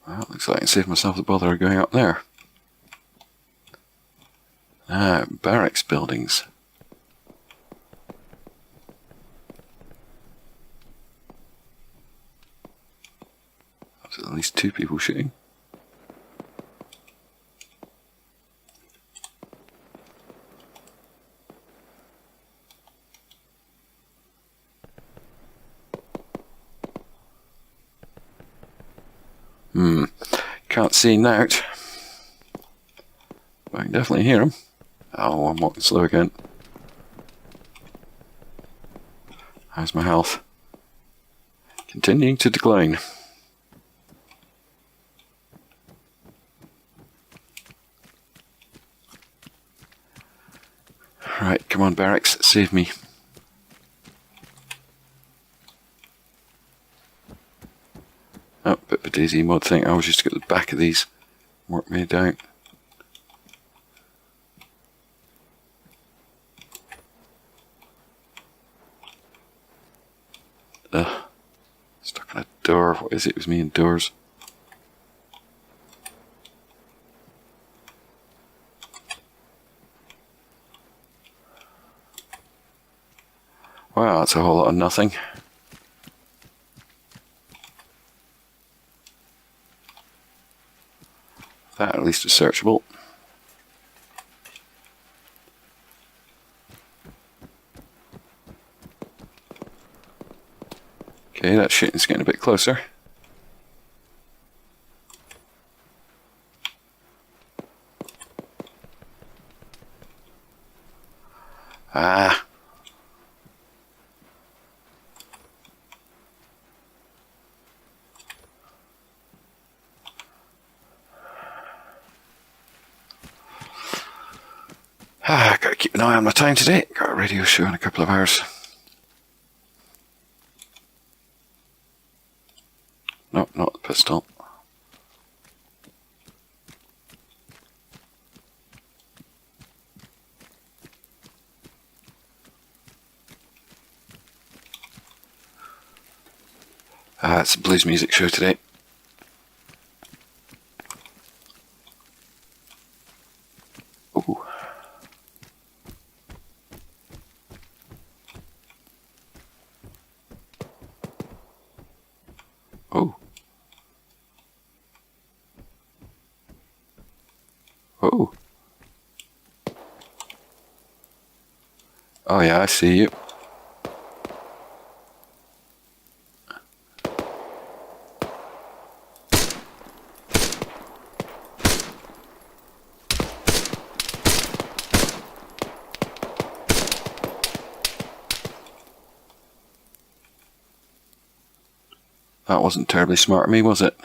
Well, looks like I can save myself the bother of going up there. Ah, barracks buildings. There's at least 2 people shooting. Can't see now. But I can definitely hear them. Oh, I'm walking slow again. How's my health? Continuing to decline. Right, come on, barracks, save me. Oh, bit of a daisy mod thing. I was just to get the back of these. Work me down. Stuck on a door. What is it? It was me and doors. Wow, that's a whole lot of nothing. That at least is searchable. Okay, that shooting's getting a bit closer. Ah. Gotta keep an eye on my time today. Got a radio show in a couple of hours. No, not the pistol. It's a blues music show today. Ooh. Oh. Oh. Oh yeah, I see you. That wasn't terribly smart of me, was it?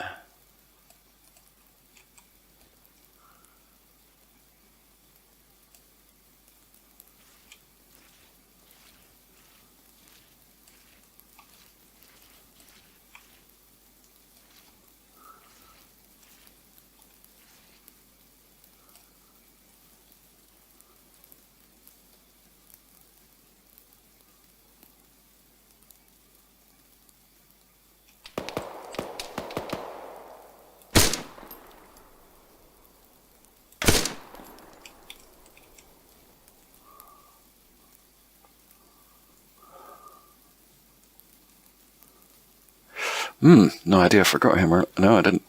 No idea. I forgot him. No, I didn't.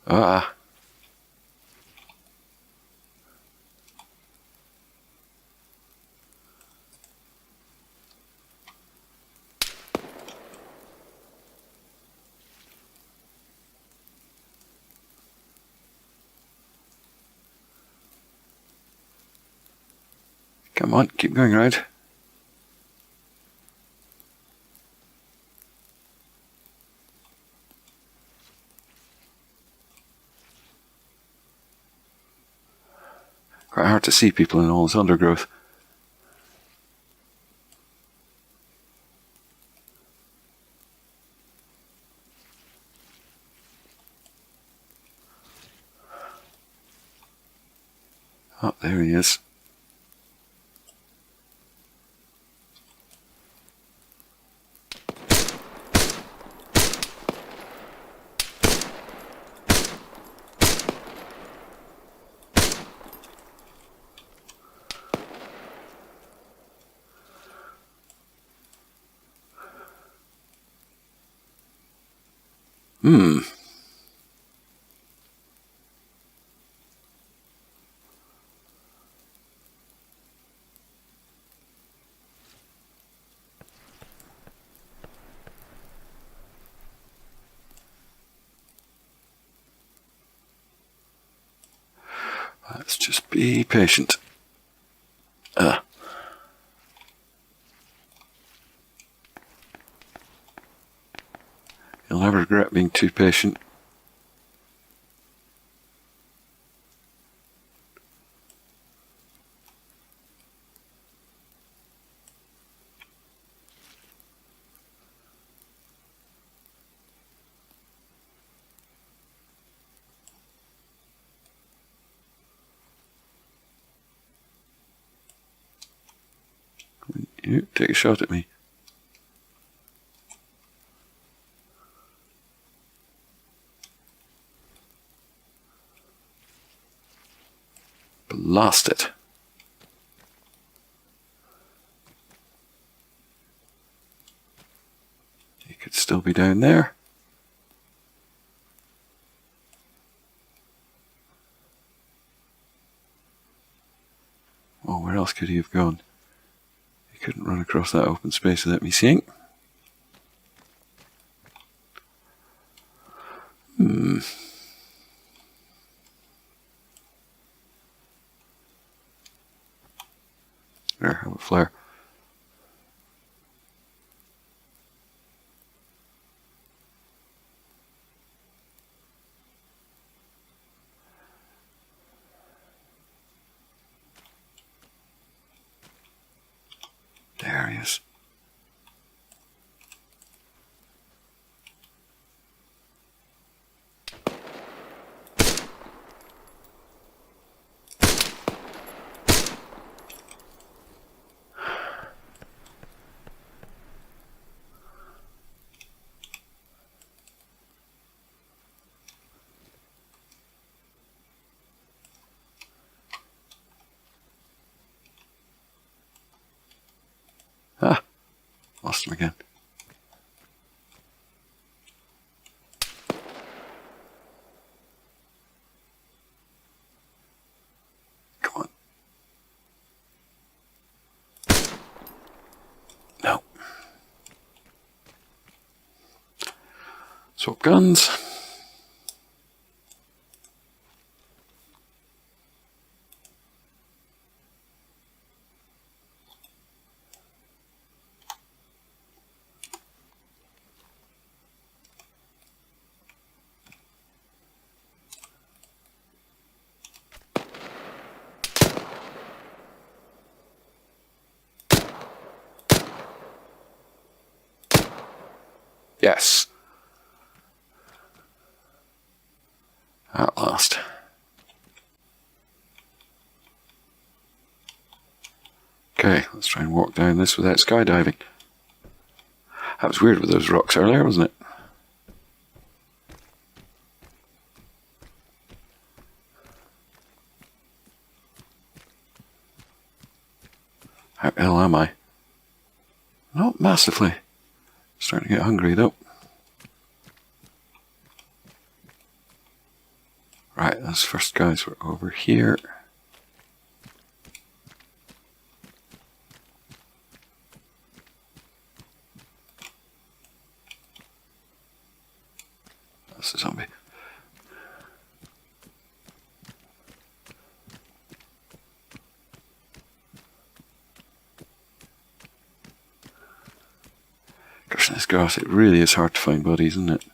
Ah. Come on, keep going round. Quite hard to see people in all this undergrowth. Oh, there he is. Let's just be patient. You'll never regret being too patient. You take a shot at me. Blast it. He could still be down there. Oh, where else could he have gone? He couldn't run across that open space without me seeing. There, have a flare. There he is. Ah, lost him again. Come on. No. Swap guns. Yes. At last. Okay, let's try and walk down this without skydiving. That was weird with those rocks earlier, wasn't it? How ill am I? Not massively. Starting to get hungry though. Right, those first guys were over here. That's a zombie. Gosh, in this grass, it really is hard to find bodies, isn't it?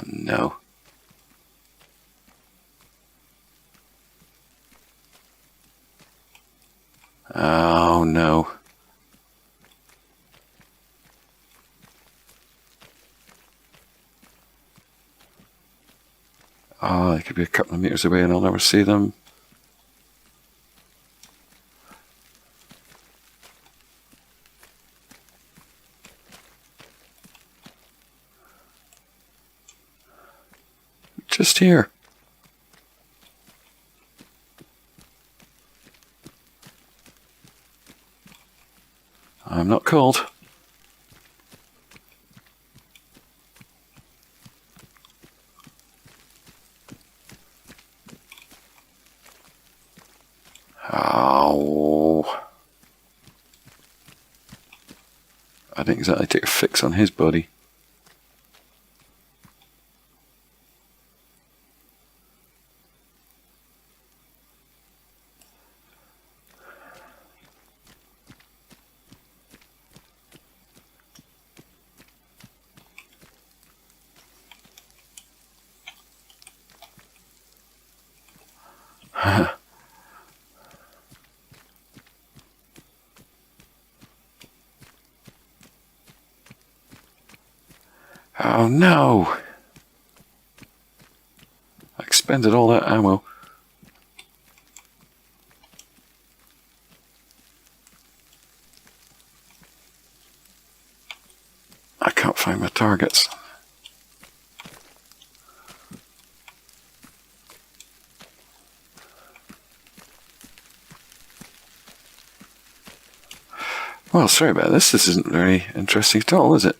No. Oh, no. Oh, they could be a couple of meters away and I'll never see them. Just here. I'm not cold. Oh. I didn't exactly take a fix on his body. Oh no! I expended all that ammo. I can't find my targets. Well, sorry about this. This isn't very interesting at all, is it?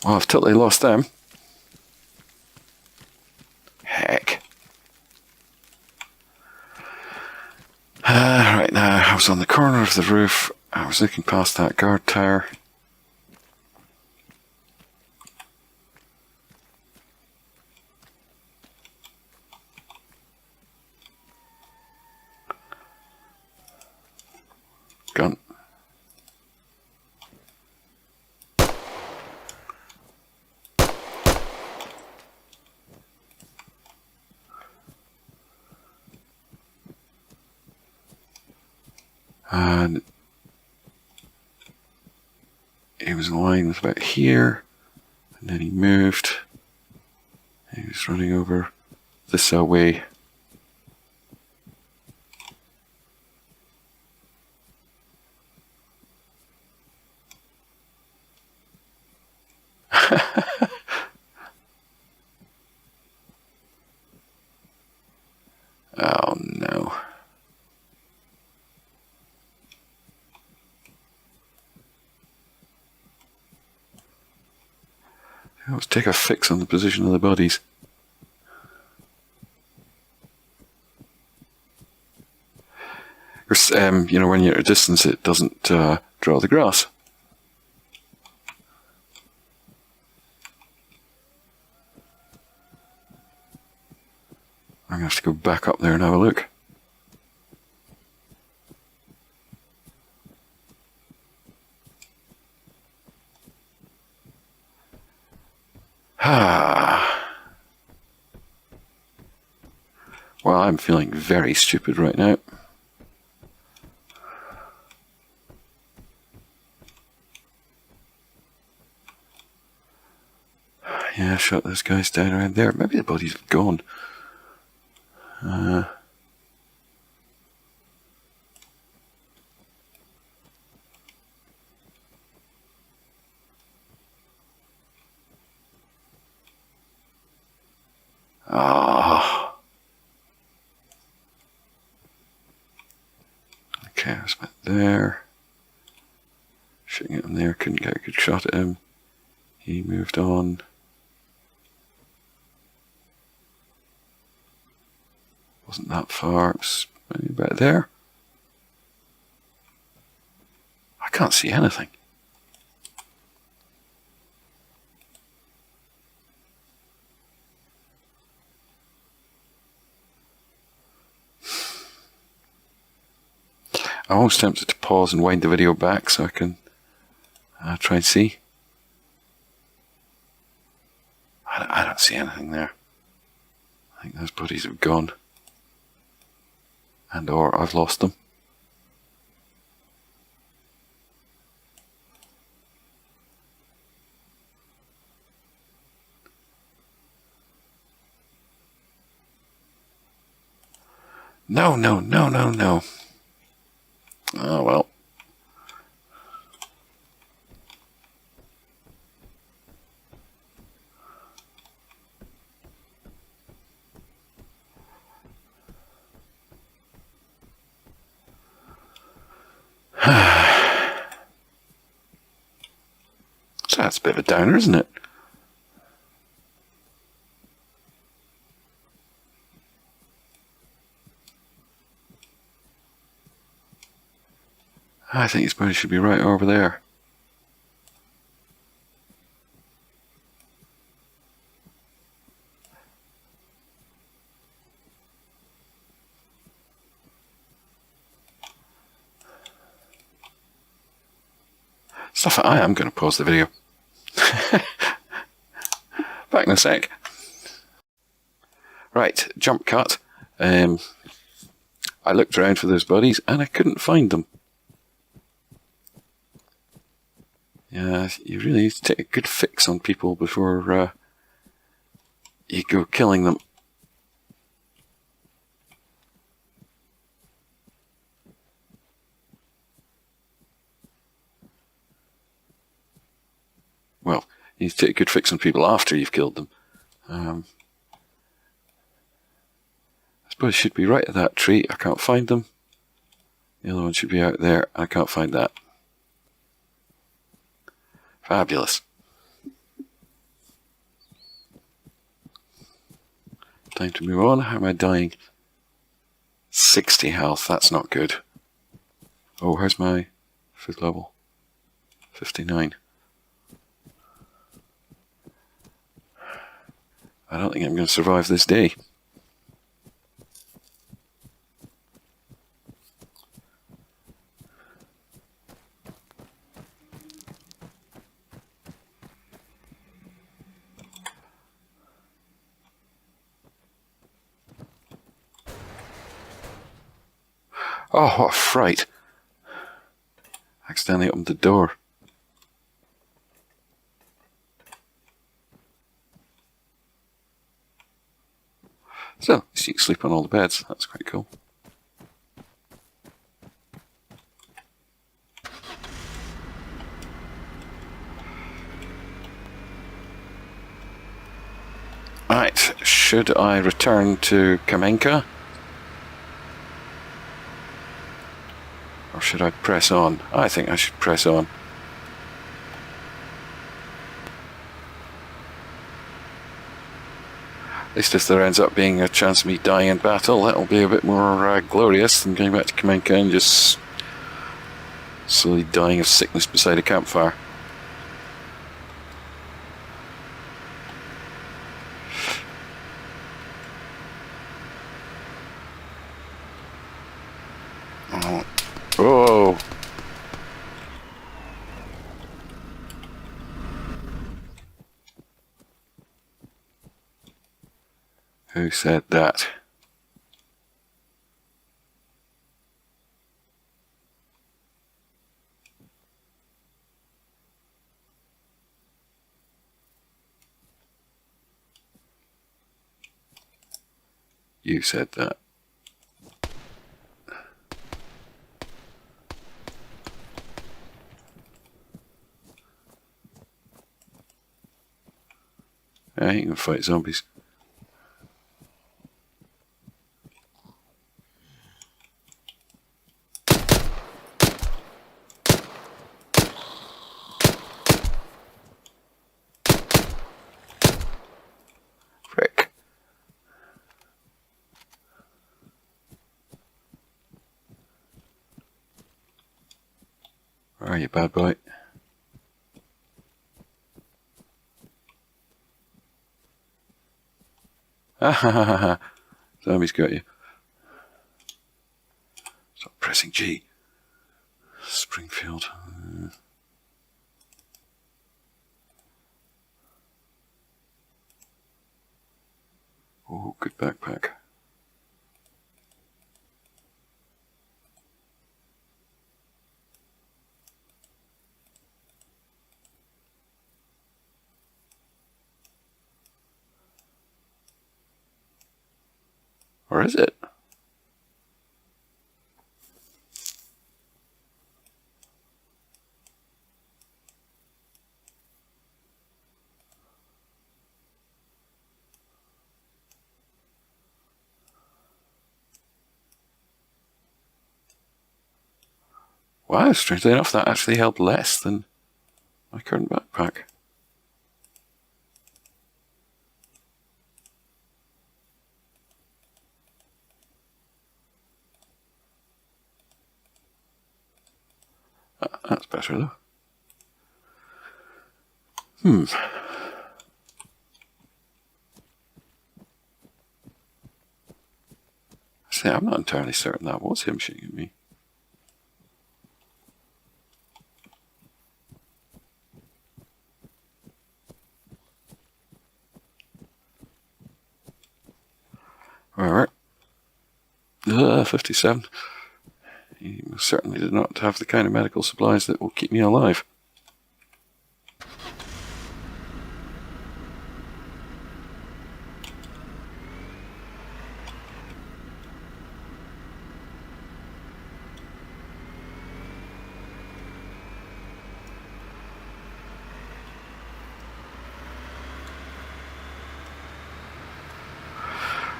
Well, I've totally lost them. Heck. Right now, I was on the corner of the roof. I was looking past that guard tower. Gun. And he was in line with about here, and then he moved. He was running over this way. Oh no. Let's take a fix on the position of the bodies. You know, when you're at a distance, it doesn't draw the grass. I'm going to have to go back up there and have a look. Well, I'm feeling very stupid right now. Yeah, shut those guys down around there. Maybe the bodies have gone. there. Shooting at him there, couldn't get a good shot at him. He moved on. Wasn't that far, it was maybe about there. I can't see anything. I'm almost tempted to pause and wind the video back so I can try and see. I don't see anything there. I think those buddies have gone. And or I've lost them. No. Oh well. So that's a bit of a downer, isn't it? I think his body should be right over there. Stuff, I am going to pause the video. Back in a sec. Right, jump cut. I looked around for those buddies and I couldn't find them. Yeah, you really need to take a good fix on people before you go killing them. Well, you need to take a good fix on people after you've killed them. I suppose it should be right at that tree. I can't find them. The other one should be out there. I can't find that. Fabulous. Time to move on. How am I dying? 60 health. That's not good. Oh, how's my food level? 59. I don't think I'm going to survive this day. Oh, what a fright. Accidentally opened the door. So, you can sleep on all the beds. That's quite cool. Right, should I return to Kamenka? Or should I press on? I think I should press on. At least if there ends up being a chance of me dying in battle, that'll be a bit more glorious than going back to Kamenka and just slowly dying of sickness beside a campfire. Oh. Who said that? You said that. Yeah, you can fight zombies. are you, bad boy? Ah ha ha ha ha. Zombie's got you. Stop pressing G. Springfield. Oh, good backpack. Or is it? Wow, strangely enough, that actually held less than my current backpack. That's better, though. See, I'm not entirely certain that was him shooting at me. Alright. 57. He certainly did not have the kind of medical supplies that will keep me alive.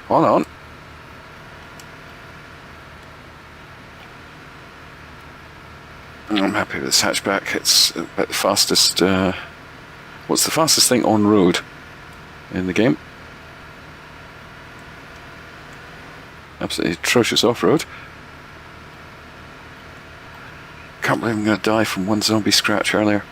Hold on. I'm happy with this hatchback. It's about the fastest. What's the fastest thing on road in the game? Absolutely atrocious off-road. Can't believe I'm going to die from one zombie scratch earlier.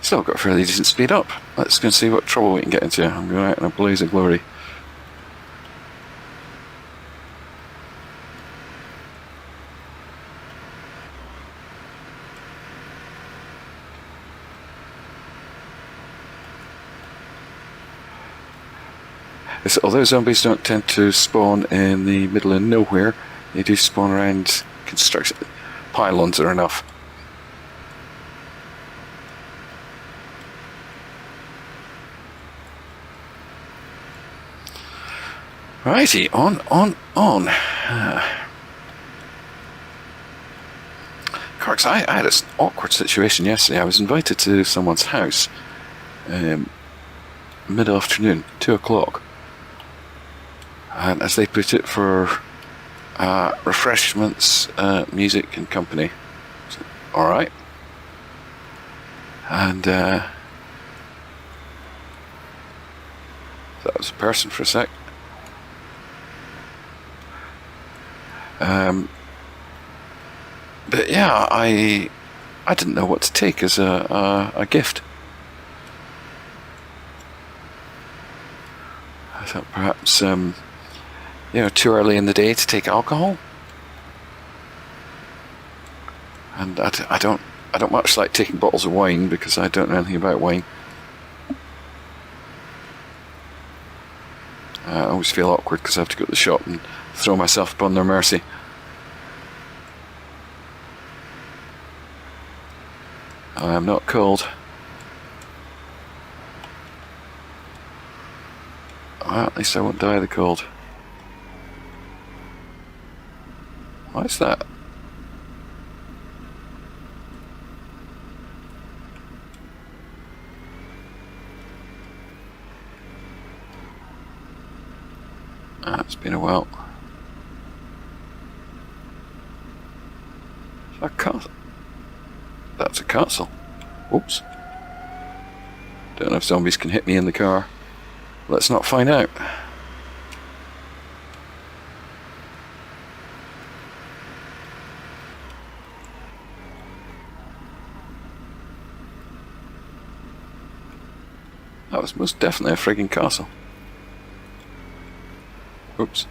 Still got a fairly decent speed up. Let's go and see what trouble we can get into. I'm going out in a blaze of glory. Although zombies don't tend to spawn in the middle of nowhere, they do spawn around construction pylons are enough. Righty, on. Corks, I had an awkward situation yesterday. I was invited to someone's house mid-afternoon, 2 o'clock. And as they put it, for refreshments, music and company. So, alright. And that was a person for a sec. But yeah, I didn't know what to take as a gift. I thought perhaps too early in the day to take alcohol, and I don't much like taking bottles of wine because I don't know anything about wine. I always feel awkward because I have to go to the shop and throw myself upon their mercy. I am not cold. Well, at least I won't die of the cold. Why is that? It's been a while. A castle. That's a castle. Oops. Don't know if zombies can hit me in the car. Let's not find out. That was most definitely a frigging castle. Oops.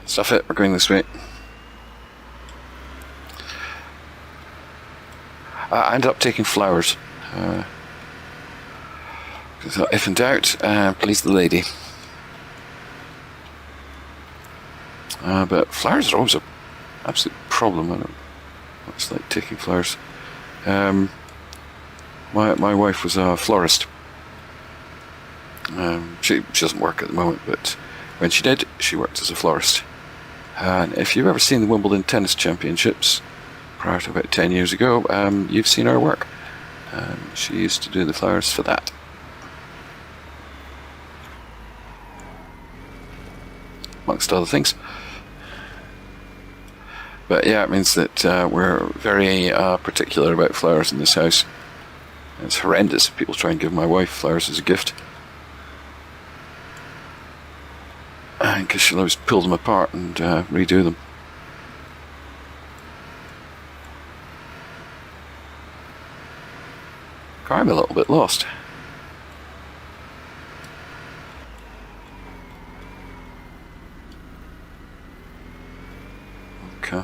Stuff it, we're going this way. I ended up taking flowers. So if in doubt, please the lady. But flowers are always an absolute problem. I don't know what it's like taking flowers. My wife was a florist. She doesn't work at the moment, but when she did, she worked as a florist. And if you've ever seen the Wimbledon Tennis Championships, prior to about 10 years ago, you've seen her work. She used to do the flowers for that. Amongst other things. But yeah, it means that we're very particular about flowers in this house. It's horrendous if people try and give my wife flowers as a gift. Because she'll always pull them apart and redo them. I'm a little bit lost. Okay.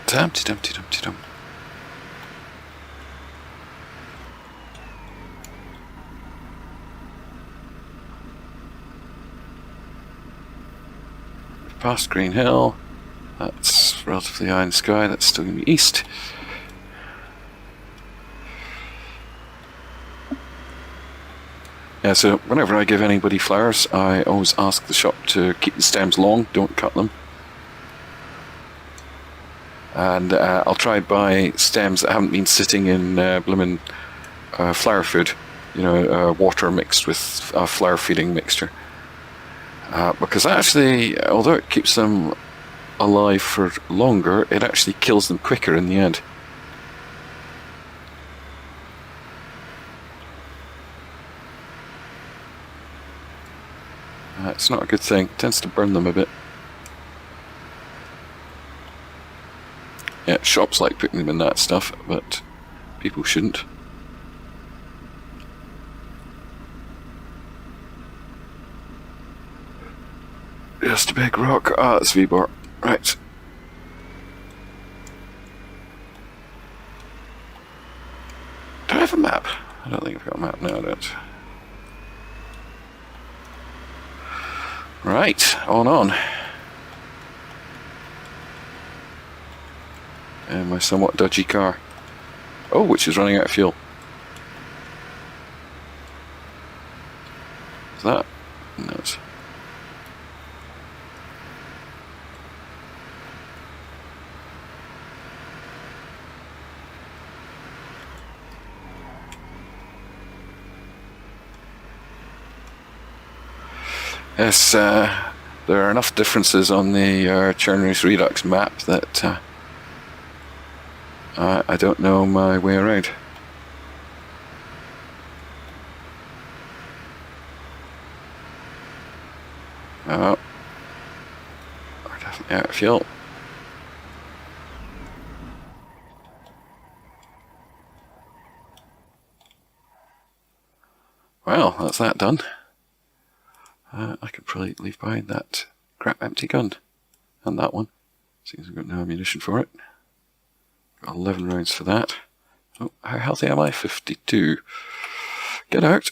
Dum-de-dum-de-dum-de-dum. Past Green Hill. That's relatively high in the sky. That's still going to be east. Yeah, so whenever I give anybody flowers, I always ask the shop to keep the stems long, don't cut them. And I'll try and buy stems that haven't been sitting in bloomin' flower food. You know, water mixed with flower feeding mixture. Because actually, although it keeps them alive for longer, it actually kills them quicker in the end. It's not a good thing. It tends to burn them a bit. Yeah, shops like putting them in that stuff, but people shouldn't. Just a big rock. Ah, it's V-bar. Right. Do I have a map? I don't think I've got a map now, I don't. Right, on. And my somewhat dodgy car. Oh, which is running out of fuel. Is that? No, it's... Yes, there are enough differences on the Chernarus Redux map that I don't know my way around. Oh, we're definitely out of fuel. Well, that's that done. I could probably leave behind that crap empty gun. And that one. Seems I've got no ammunition for it. Got 11 rounds for that. Oh, how healthy am I? 52. Get out.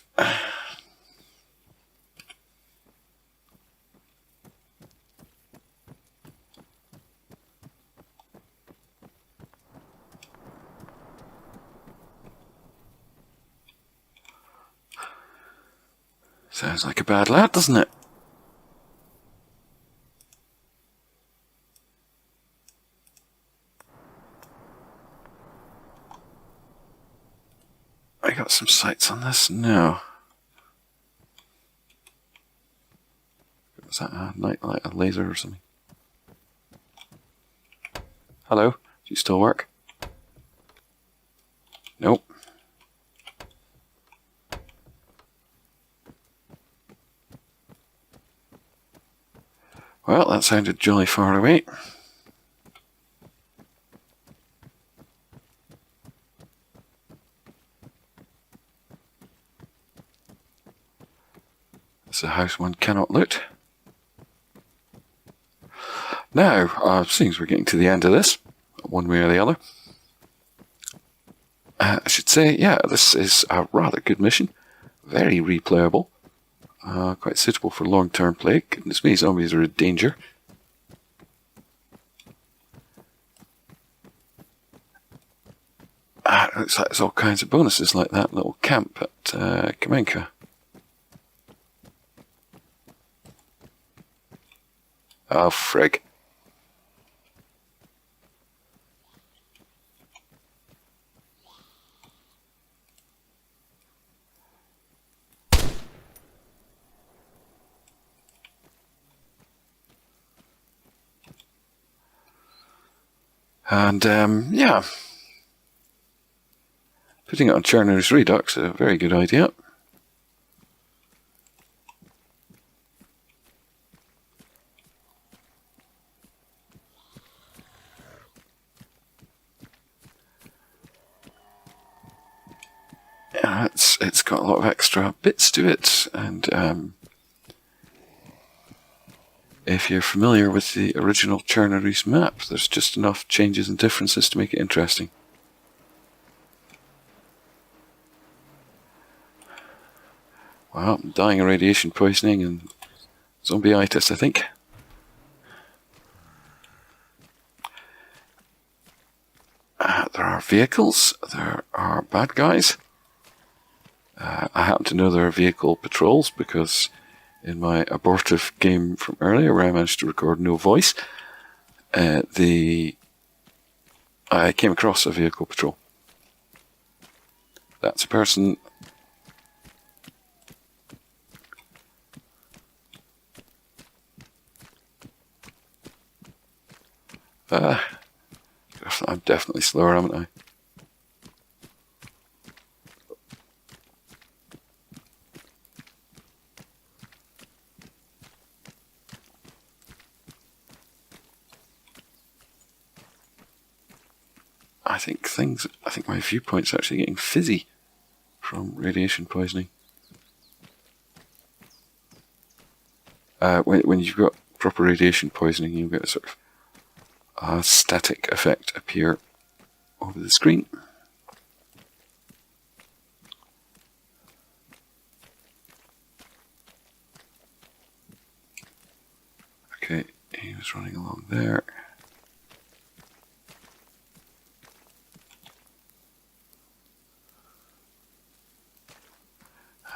Sounds like a bad lad, doesn't it? I got some sights on this? No. Is that a nightlight, a laser or something? Hello? Do you still work? Nope. Well, that sounded jolly far away. It's a house one cannot loot. Now, seems we're getting to the end of this, one way or the other. I should say, yeah, this is a rather good mission. Very replayable. Quite suitable for long-term play. Goodness me, zombies are a danger. Looks like there's all kinds of bonuses like that little camp at Kamenka. Oh, frig. And, yeah. Putting it on Chernarus Redux is a very good idea. Yeah, it's got a lot of extra bits to it, and if you're familiar with the original Chernarus map, there's just enough changes and differences to make it interesting. Well, I'm dying of radiation poisoning and zombieitis, I think. There are vehicles, there are bad guys. I happen to know there are vehicle patrols because in my abortive game from earlier where I managed to record no voice, I came across a vehicle patrol. That's a person. I'm definitely slower, haven't I? I think my viewpoint's actually getting fizzy from radiation poisoning. When you've got proper radiation poisoning, you get a sort of static effect appear over the screen. Okay, he was running along there.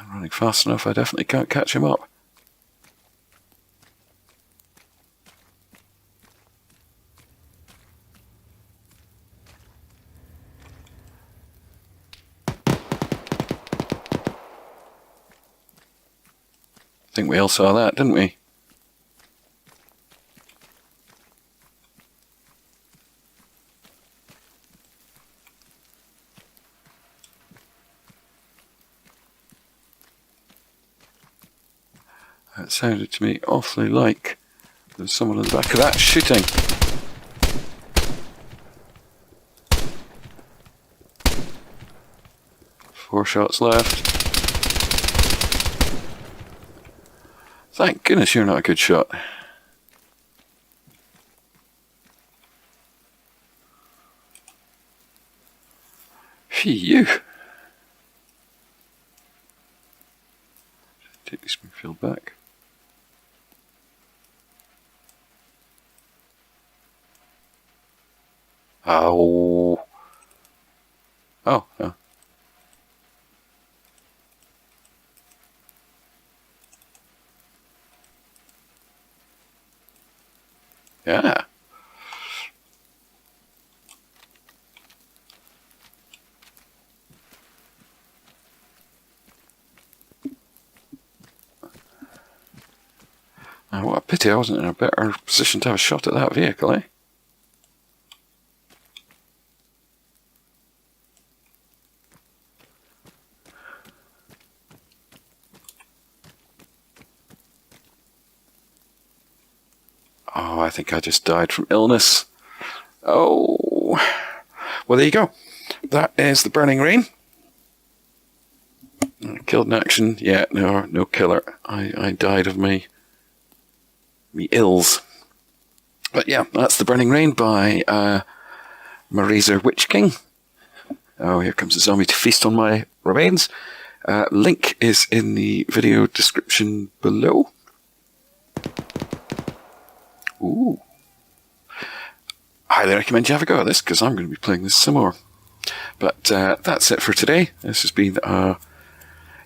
I'm running fast enough, I definitely can't catch him up. I think we all saw that, didn't we? It sounded to me awfully like there was someone in the back of that shooting. Four shots left. Thank goodness you're not a good shot. Phew. Take the Springfield back. Oh. Oh, no. Yeah. What a pity I wasn't in a better position to have a shot at that vehicle, eh? Oh, I think I just died from illness. Oh. Well, there you go. That is the Burning Rain. Killed in action. Yeah, no killer. I died of me ills. But yeah, that's the Burning Rain by MuRaZorWitchKing. Oh, here comes a zombie to feast on my remains. Link is in the video description below. Ooh. Highly recommend you have a go at this, because I'm going to be playing this some more. But that's it for today. This has been a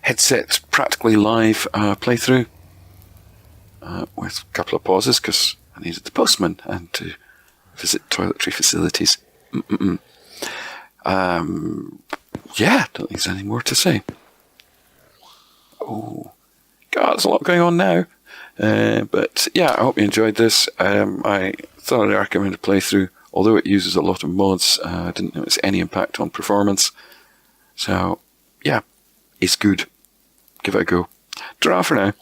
headset practically live playthrough with a couple of pauses because I needed the postman and to visit toiletry facilities. Yeah, don't think there's any more to say. Oh, God, there's a lot going on now. But yeah, I hope you enjoyed this. I thoroughly recommend a playthrough. Although it uses a lot of mods, I didn't notice any impact on performance. So, yeah, it's good. Give it a go. Ta-ra for now.